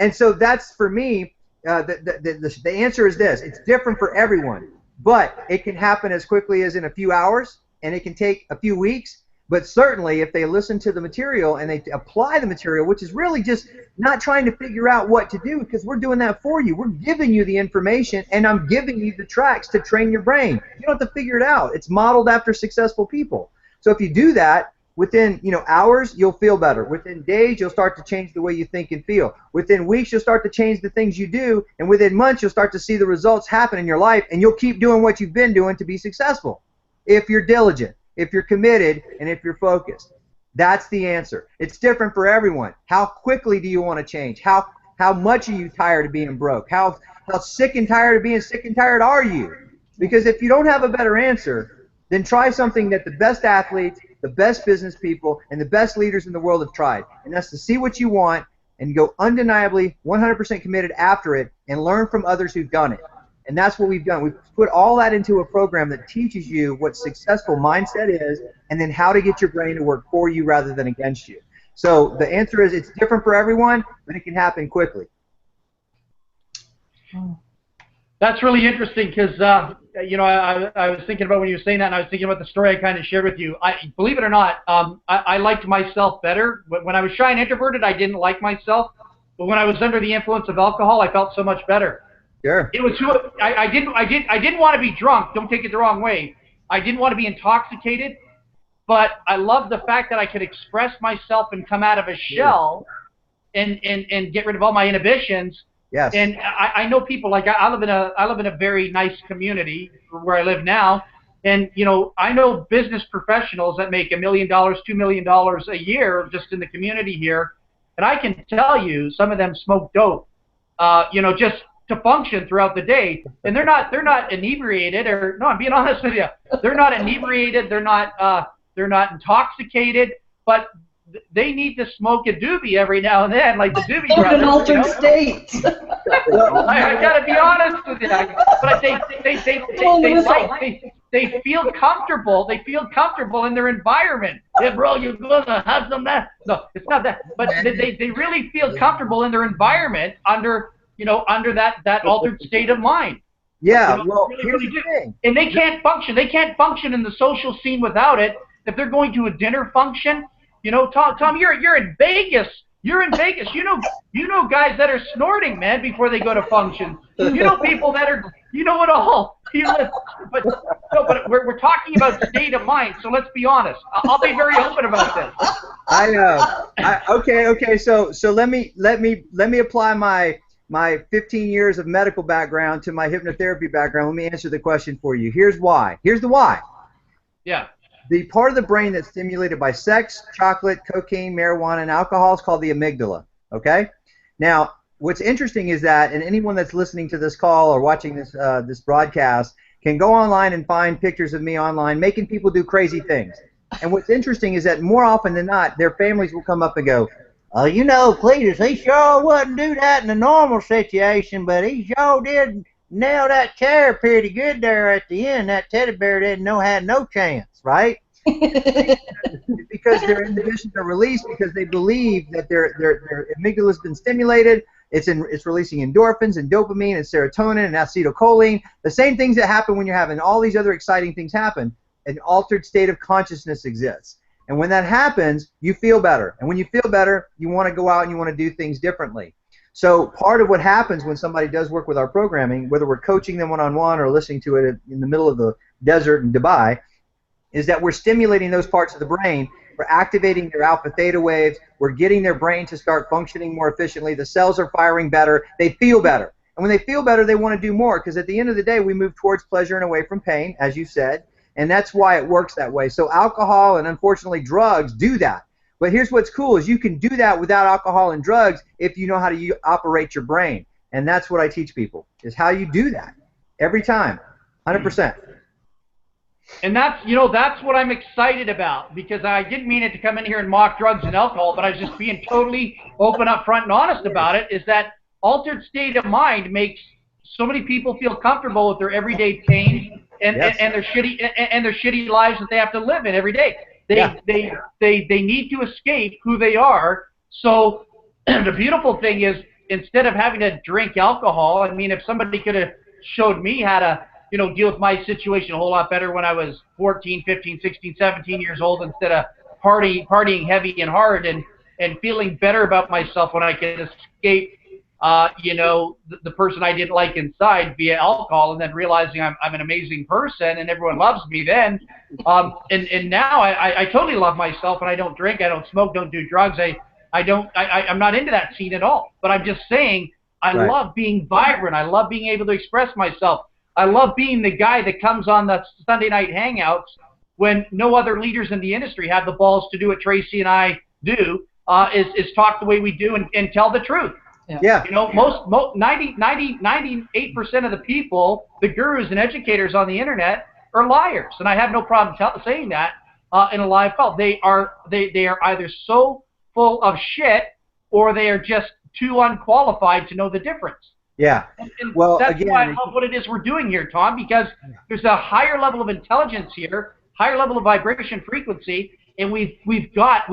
And so that's, for me, the answer is this. It's different for everyone, but it can happen as quickly as in a few hours, and it can take a few weeks. But certainly, if they listen to the material and they apply the material, which is really just not trying to figure out what to do, because we're doing that for you. We're giving you the information, and I'm giving you the tracks to train your brain. You don't have to figure it out. It's modeled after successful people. So if you do that, Within, hours, you'll feel better. Within days, you'll start to change the way you think and feel. Within weeks, you'll start to change the things you do. And within months, you'll start to see the results happen in your life, and you'll keep doing what you've been doing to be successful. If you're diligent, if you're committed, and if you're focused. That's the answer. It's different for everyone. How quickly do you want to change? How much are you tired of being broke? How sick and tired of being sick and tired are you? Because if you don't have a better answer, then try something that the best athletes, the best business people, and the best leaders in the world have tried. And that's to see what you want and go undeniably 100% committed after it and learn from others who've done it. And that's what we've done. We've put all that into a program that teaches you what successful mindset is and then how to get your brain to work for you rather than against you. So the answer is it's different for everyone, but it can happen quickly. That's really interesting because, I was thinking about when you were saying that, and I was thinking about the story I kind of shared with you. Believe it or not, I liked myself better. When I was shy and introverted, I didn't like myself. But when I was under the influence of alcohol, I felt so much better. Sure. It was I didn't want to be drunk. Don't take it the wrong way. I didn't want to be intoxicated, but I loved the fact that I could express myself and come out of a shell and get rid of all my inhibitions. Yes. And I know people like I live in a very nice community where I live now, and I know business professionals that make $1 million, $2 million a year just in the community here, and I can tell you some of them smoke dope, just to function throughout the day, and they're not inebriated, or no, I'm being honest with you, they're not inebriated, they're not intoxicated, but they need to smoke a doobie every now and then, like the Doobie Brothers. In an altered state. I gotta be honest with you, but they feel comfortable. They feel comfortable in their environment. Yeah, bro, you're gonna have some that. No, it's not that. But they really feel comfortable in their environment under that altered state of mind. Yeah, well, really, here's really the thing. And they can't function. They can't function in the social scene without it. If they're going to a dinner function, Tom, you're in Vegas. You're in Vegas. You know guys that are snorting, man, before they go to functions. You know people that are, it all. But we're talking about state of mind. So let's be honest. I'll be very open about this. I know. Okay. So let me apply my 15 years of medical background to my hypnotherapy background. Let me answer the question for you. Here's why. Here's the why. Yeah. The part of the brain that's stimulated by sex, chocolate, cocaine, marijuana, and alcohol is called the amygdala, okay? Now, what's interesting is that, and anyone that's listening to this call or watching this broadcast can go online and find pictures of me online making people do crazy things. And what's interesting is that more often than not, their families will come up and go, oh, Cletus, he sure wouldn't do that in a normal situation, but he sure did nail that chair pretty good there at the end. That teddy bear had no chance, right? Because their inhibitions are released because they believe that their amygdala has been stimulated. It's releasing endorphins and dopamine and serotonin and acetylcholine. The same things that happen when you're having all these other exciting things happen. An altered state of consciousness exists. And when that happens, you feel better. And when you feel better, you want to go out and you want to do things differently. So part of what happens when somebody does work with our programming, whether we're coaching them one-on-one or listening to it in the middle of the desert in Dubai, is that we're stimulating those parts of the brain. We're activating their alpha theta waves. We're getting their brain to start functioning more efficiently. The cells are firing better. They feel better. And when they feel better, they want to do more, because at the end of the day, we move towards pleasure and away from pain, as you said, and that's why it works that way. So alcohol and, unfortunately, drugs do that. But here's what's cool is you can do that without alcohol and drugs if you know how to operate your brain. And that's what I teach people, is how you do that every time, 100%. And that's what I'm excited about, because I didn't mean it to come in here and mock drugs and alcohol, but I was just being totally open up front and honest about it, is that altered state of mind makes so many people feel comfortable with their everyday pain and their shitty lives that they have to live in every day. They need to escape who they are. So the beautiful thing is, instead of having to drink alcohol, I mean, if somebody could have showed me how to deal with my situation a whole lot better when I was 14, 15, 16, 17 years old, instead of partying heavy and hard, and feeling better about myself when I could escape you know, the person I didn't like inside via alcohol, and then realizing I'm an amazing person and everyone loves me then. And now I totally love myself, and I don't drink, I don't smoke, don't do drugs. I'm not into that scene at all. But I'm just saying, I Right. love being vibrant. I love being able to express myself. I love being the guy that comes on the Sunday night hangouts when no other leaders in the industry have the balls to do what Tracy and I do, is talk the way we do and tell the truth. Yeah. You know, 98% of the people, the gurus and educators on the internet, are liars, and I have no problem saying that in a live call. They are either so full of shit, or they are just too unqualified to know the difference. Yeah. And Well, that's again, why I love what it is we're doing here, Tom, because there's a higher level of intelligence here, higher level of vibration frequency, and we've got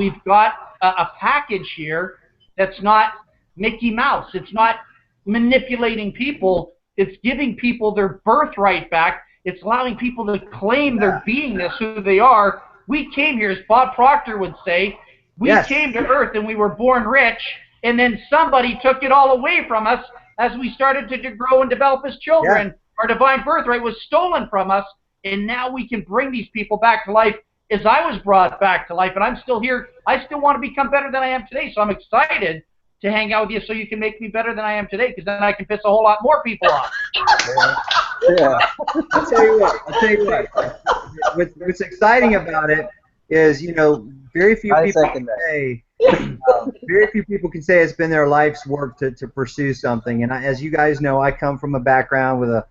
a package here that's not Mickey Mouse. It's not manipulating people. It's giving people their birthright back. It's allowing people to claim their beingness, who they are. We came here, as Bob Proctor would say, we Yes. came to Earth and we were born rich, and then somebody took it all away from us as we started to grow and develop as children. Yeah. Our divine birthright was stolen from us, and now we can bring these people back to life as I was brought back to life, and I'm still here. I still want to become better than I am today, so I'm excited to hang out with you so you can make me better than I am today, because then I can piss a whole lot more people off. Yeah. I'll tell you what. What's exciting about it is, you know, very few I people second that. say, very few people can say it's been their life's work to pursue something. And as you guys know, I come from a background with a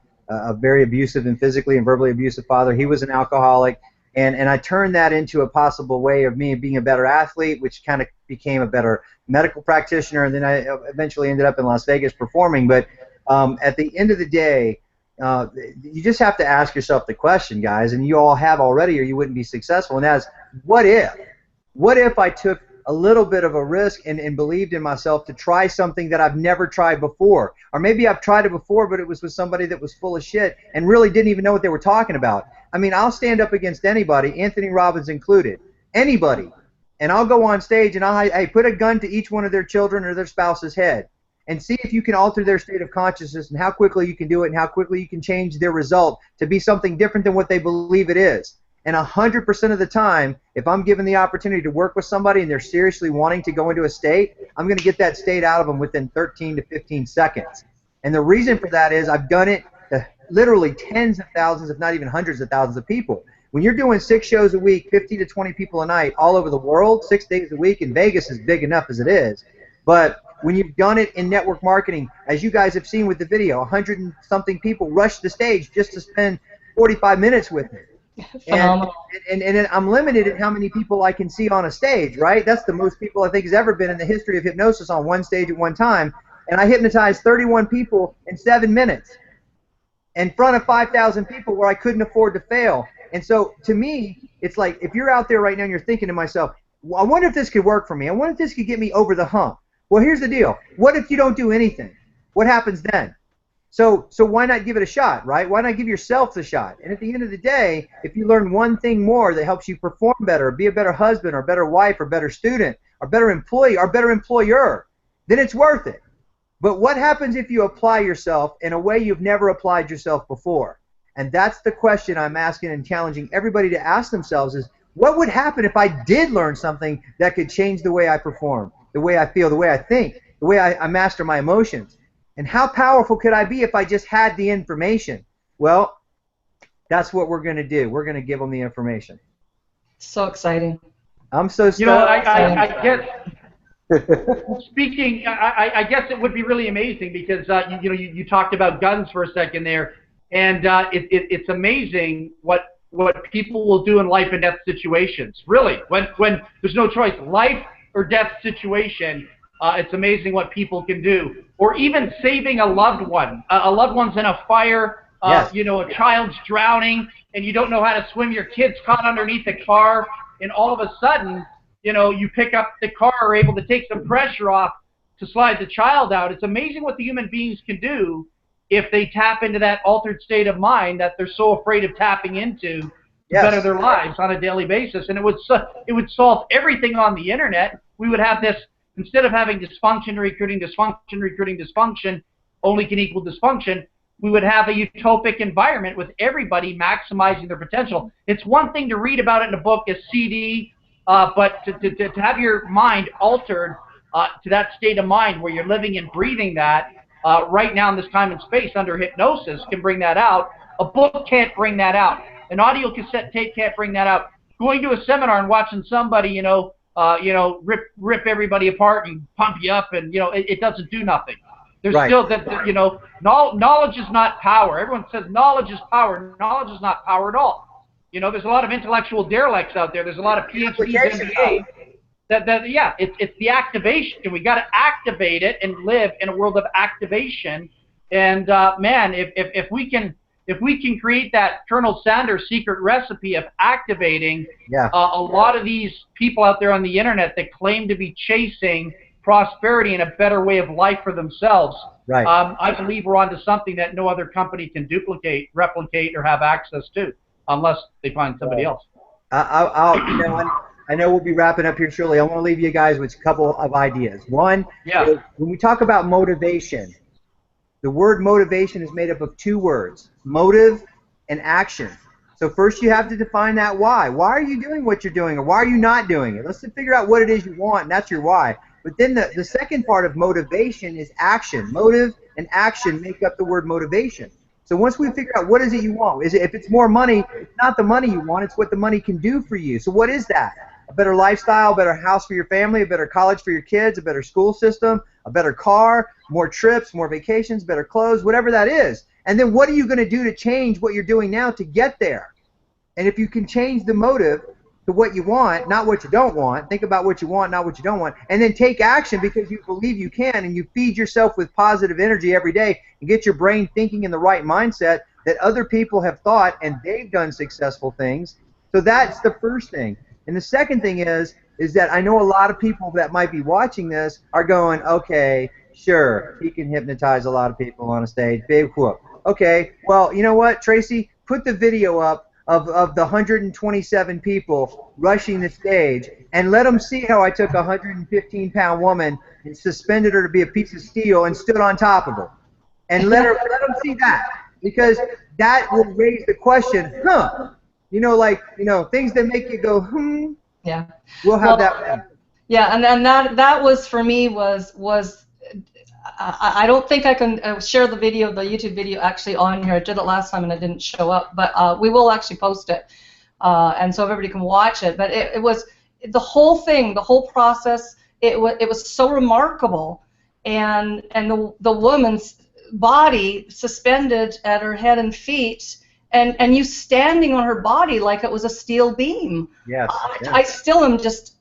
very abusive and physically and verbally abusive father. He was an alcoholic, and I turned that into a possible way of me being a better athlete, which kind of became a better medical practitioner, and then I eventually ended up in Las Vegas performing. But at the end of the day, you just have to ask yourself the question, guys, and you all have already, or you wouldn't be successful, and that's, what if? What if I took a little bit of a risk and believed in myself to try something that I've never tried before? Or maybe I've tried it before, but it was with somebody that was full of shit and really didn't even know what they were talking about. I mean, I'll stand up against anybody, Anthony Robbins included, anybody, and I'll go on stage and I'll put a gun to each one of their children or their spouse's head and see if you can alter their state of consciousness and how quickly you can do it and how quickly you can change their result to be something different than what they believe it is. And 100% of the time, if I'm given the opportunity to work with somebody and they're seriously wanting to go into a state, I'm going to get that state out of them within 13 to 15 seconds. And the reason for that is I've done it to literally tens of thousands, if not even hundreds of thousands of people. When you're doing 6 shows a week, 50 to 20 people a night all over the world, 6 days a week, and Vegas is big enough as it is. But when you've done it in network marketing, as you guys have seen with the video, 100 and something people rush the stage just to spend 45 minutes with me. Phenomenal. And I'm limited at how many people I can see on a stage, right? That's the most people I think has ever been in the history of hypnosis on one stage at one time. And I hypnotized 31 people in 7 minutes in front of 5,000 people where I couldn't afford to fail. And so to me, it's like, if you're out there right now and you're thinking to myself, well, I wonder if this could work for me. I wonder if this could get me over the hump. Well, here's the deal. What if you don't do anything? What happens then? So why not give it a shot, right? Why not give yourself the shot? And at the end of the day, if you learn one thing more that helps you perform better, be a better husband, or better wife, or better student, or better employee, or better employer, then it's worth it. But what happens if you apply yourself in a way you've never applied yourself before? And that's the question I'm asking and challenging everybody to ask themselves is, what would happen if I did learn something that could change the way I perform, the way I feel, the way I think, the way I master my emotions? And how powerful could I be if I just had the information? Well, that's what we're going to do. We're going to give them the information. So exciting. I'm so stoked. You know, I guess speaking, I guess it would be really amazing because you talked about guns for a second there, and it's amazing what people will do in life and death situations. Really, when there's no choice, life or death situation. It's amazing what people can do, or even saving a loved one. A loved one's in a fire. Yes. A child's drowning, and you don't know how to swim. Your kid's caught underneath the car, and all of a sudden, you pick up the car, are able to take some pressure off to slide the child out. It's amazing what the human beings can do if they tap into that altered state of mind that they're so afraid of tapping into to better their lives on a daily basis. And it would solve everything on the internet. We would have this instead of having dysfunction recruiting, dysfunction only can equal dysfunction, we would have a utopic environment with everybody maximizing their potential. It's one thing to read about it in a book, a CD, but to have your mind altered to that state of mind where you're living and breathing that right now in this time and space under hypnosis can bring that out. A book can't bring that out. An audio cassette tape can't bring that out. Going to a seminar and watching somebody, rip everybody apart and pump you up, and it doesn't do nothing. There's still that knowledge is not power. Everyone says knowledge is power. Knowledge is not power at all. There's a lot of intellectual derelicts out there. There's a lot of PhDs, MBAs. It's the activation. We got to activate it and live in a world of activation. And man, if we can create that Colonel Sanders secret recipe of activating a lot of these people out there on the internet that claim to be chasing prosperity and a better way of life for themselves, I believe we're onto something that no other company can duplicate, replicate, or have access to, unless they find somebody else. I know we'll be wrapping up here shortly. I want to leave you guys with a couple of ideas. One, when we talk about motivation, the word motivation is made up of two words, motive and action. So first you have to define that why. Why are you doing what you're doing, or why are you not doing it? Let's figure out what it is you want, and that's your why. But then the second part of motivation is action. Motive and action make up the word motivation. So once we figure out what is it you want, if it's more money, it's not the money you want, it's what the money can do for you. So what is that? A better lifestyle, a better house for your family, a better college for your kids, a better school system, a better car, more trips, more vacations, better clothes, whatever that is. And then what are you going to do to change what you're doing now to get there? And if you can change the motive to what you want, not what you don't want, think about what you want, not what you don't want, and then take action because you believe you can, and you feed yourself with positive energy every day and get your brain thinking in the right mindset that other people have thought and they've done successful things. So that's the first thing. And the second thing is that I know a lot of people that might be watching this are going, okay, sure, he can hypnotize a lot of people on a stage, big whoop. Okay, well, you know what, Tracy, put the video up of the 127 people rushing the stage, and let them see how I took a 115-pound woman and suspended her to be a piece of steel and stood on top of her. And let them see that, because that will raise the question, things that make you go, Yeah. We'll have that. Yeah, and that was for me was I don't think I can share the video, the YouTube video actually on here. I did it last time and it didn't show up, but we will actually post it, and so everybody can watch it. But it was the whole thing, the whole process. It was so remarkable, and the woman's body suspended at her head and feet, and you standing on her body like it was a steel beam. Yes. I still am just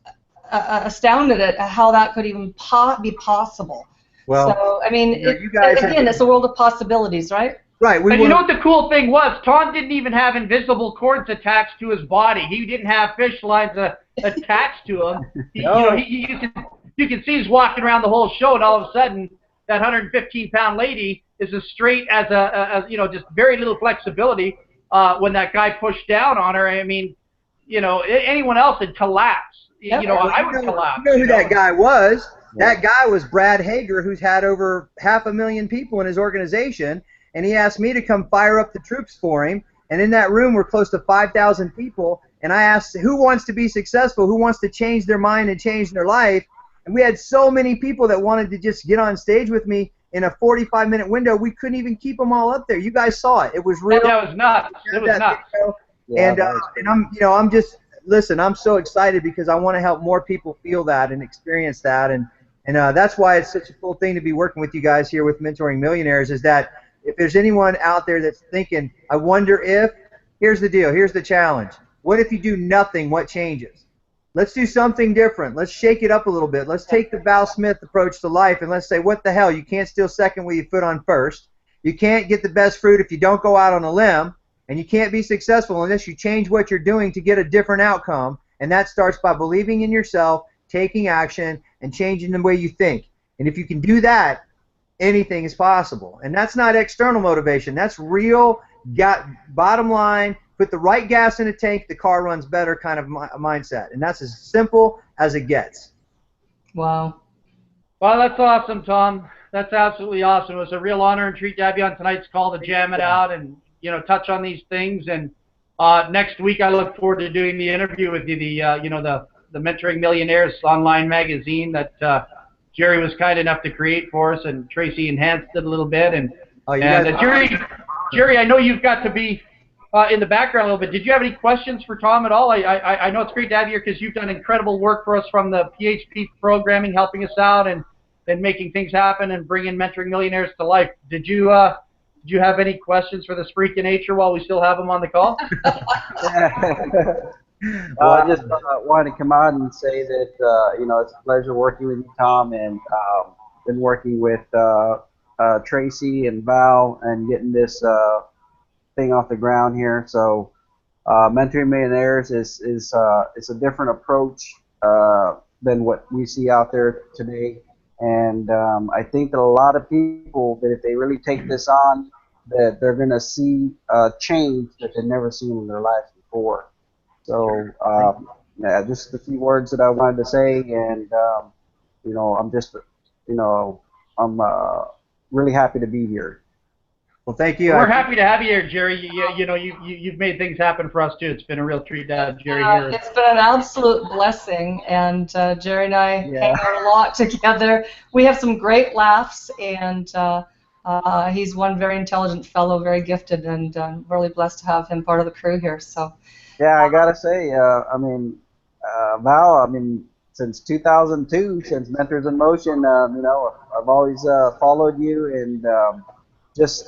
astounded at how that could even be possible. Well, so, I mean, again, it's a world of possibilities, right? Right. And you know what the cool thing was? Tom didn't even have invisible cords attached to his body. He didn't have fish lines attached to him. You can see he's walking around the whole show, and all of a sudden, that 115-pound lady is as straight as just very little flexibility. When that guy pushed down on her, I mean, anyone else would collapse. Yep. I would collapse. You know who that guy was? That guy was Brad Hager, who's had over 500,000 people in his organization, and he asked me to come fire up the troops for him. And in that room were close to 5,000 people, and I asked, who wants to be successful? Who wants to change their mind and change their life? And we had so many people that wanted to just get on stage with me in a 45-minute window. We couldn't even keep them all up there. You guys saw it. It was real. That was nuts. It was nuts. And I'm just, listen, I'm so excited because I want to help more people feel that and experience that. And that's why it's such a cool thing to be working with you guys here with Mentoring Millionaires, is that if there's anyone out there that's thinking, I wonder if, here's the deal, here's the challenge. What if you do nothing? What changes? Let's do something different. Let's shake it up a little bit. Let's take the Val Smith approach to life, and let's say, what the hell? You can't steal second with your foot on first. You can't get the best fruit if you don't go out on a limb, and you can't be successful unless you change what you're doing to get a different outcome, and that starts by believing in yourself, taking action, and changing the way you think. And if you can do that, anything is possible. And that's not external motivation. That's real, bottom line, put the right gas in a tank, the car runs better kind of mindset. And that's as simple as it gets. Wow. Well, that's awesome, Tom. That's absolutely awesome. It was a real honor and treat to have you on tonight's call to jam it out and touch on these things. And next week, I look forward to doing the interview with you. The Mentoring Millionaires online magazine that Jerry was kind enough to create for us, and Tracy enhanced it a little bit. And Jerry, I know you've got to be in the background a little bit. Did you have any questions for Tom at all? I know it's great to have you here because you've done incredible work for us from the PHP programming, helping us out and making things happen and bringing Mentoring Millionaires to life. Did you have any questions for this freak of nature while we still have him on the call? I just wanted to come out and say that it's a pleasure working with you, Tom, and been working with Tracy and Val and getting this thing off the ground here. So Mentoring Millionaires is it's a different approach than what we see out there today. And I think that a lot of people, that if they really take this on, that they're going to see change that they've never seen in their lives before. So, yeah, just a few words that I wanted to say, and I'm just, I'm really happy to be here. Well, thank you. We're happy to have you here, Jerry. You've made things happen for us too. It's been a real treat to have Jerry here. It's been an absolute blessing, and Jerry and I hang out a lot together. We have some great laughs, and he's one very intelligent fellow, very gifted, and I'm really blessed to have him part of the crew here. So. Yeah, I gotta say, Val, since 2002, since Mentors in Motion, I've always followed you, and just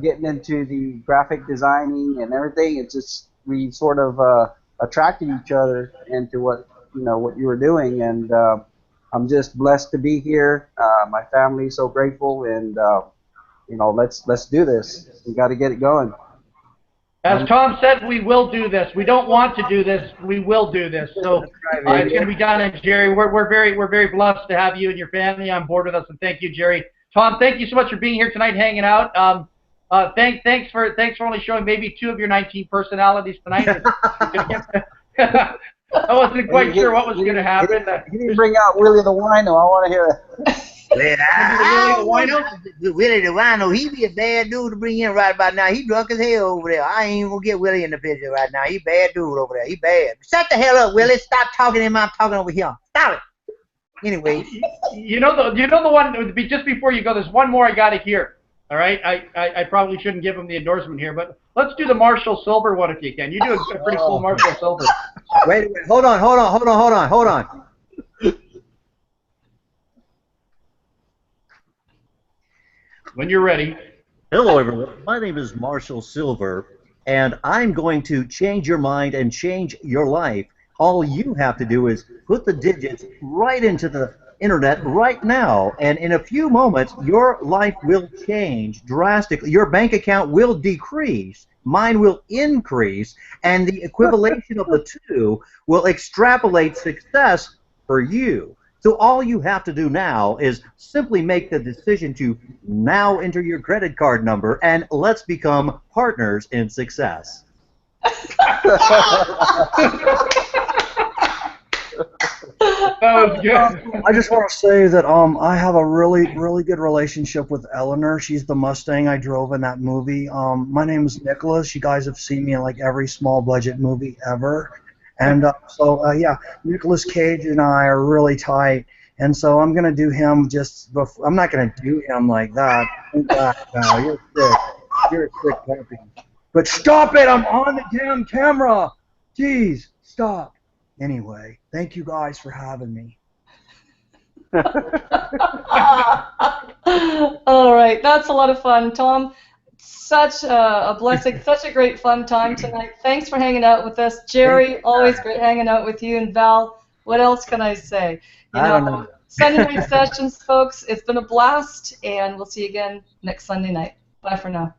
getting into the graphic designing and everything, it's just we sort of attracted each other into what you were doing, and I'm just blessed to be here. My family's so grateful, and let's do this. We got to get it going. As Tom said, we will do this. We don't want to do this. We will do this. So it's going to be done. And Jerry, we're very blessed to have you and your family on board with us. And thank you, Jerry. Tom, thank you so much for being here tonight, hanging out. Thanks for only showing maybe 2 of your 19 personalities tonight. I wasn't quite sure what was going to happen. He didn't bring out Willie the Wino. I want to hear it. Willie the Wino, he be a bad dude to bring in right about now. He drunk as hell over there. I ain't even gonna get Willie in the picture right now. He bad dude over there. He bad. Shut the hell up, Willie. Stop talking to him. I'm talking over here. Stop it. Anyway. You know the one, just before you go, there's one more I gotta hear. All right? I probably shouldn't give him the endorsement here, but let's do the Marshall Silver one if you can. You do a pretty cool Marshall Silver. Wait, hold on. When you're ready. Hello, everyone. My name is Marshall Silver, and I'm going to change your mind and change your life. All you have to do is put the digits right into the internet right now, and in a few moments, your life will change drastically. Your bank account will decrease, mine will increase, and the equivalation of the two will extrapolate success for you. So all you have to do now is simply make the decision to now enter your credit card number, and let's become partners in success. That was good. I just want to say that I have a really good relationship with Eleanor. She's the Mustang I drove in that movie. My name is Nicholas. You guys have seen me in like every small budget movie ever. And yeah, Nicolas Cage and I are really tight, and so I'm gonna do him just before. I'm not gonna do him like that. No, you're sick. You're a sick puppy. But stop it! I'm on the damn camera. Jeez, stop. Anyway, thank you guys for having me. All right, that's a lot of fun, Tom. Such a blessing, such a great fun time tonight. Thanks for hanging out with us. Jerry, always great hanging out with you. And Val, what else can I say? I don't know. Sunday night sessions, folks, it's been a blast, and we'll see you again next Sunday night. Bye for now.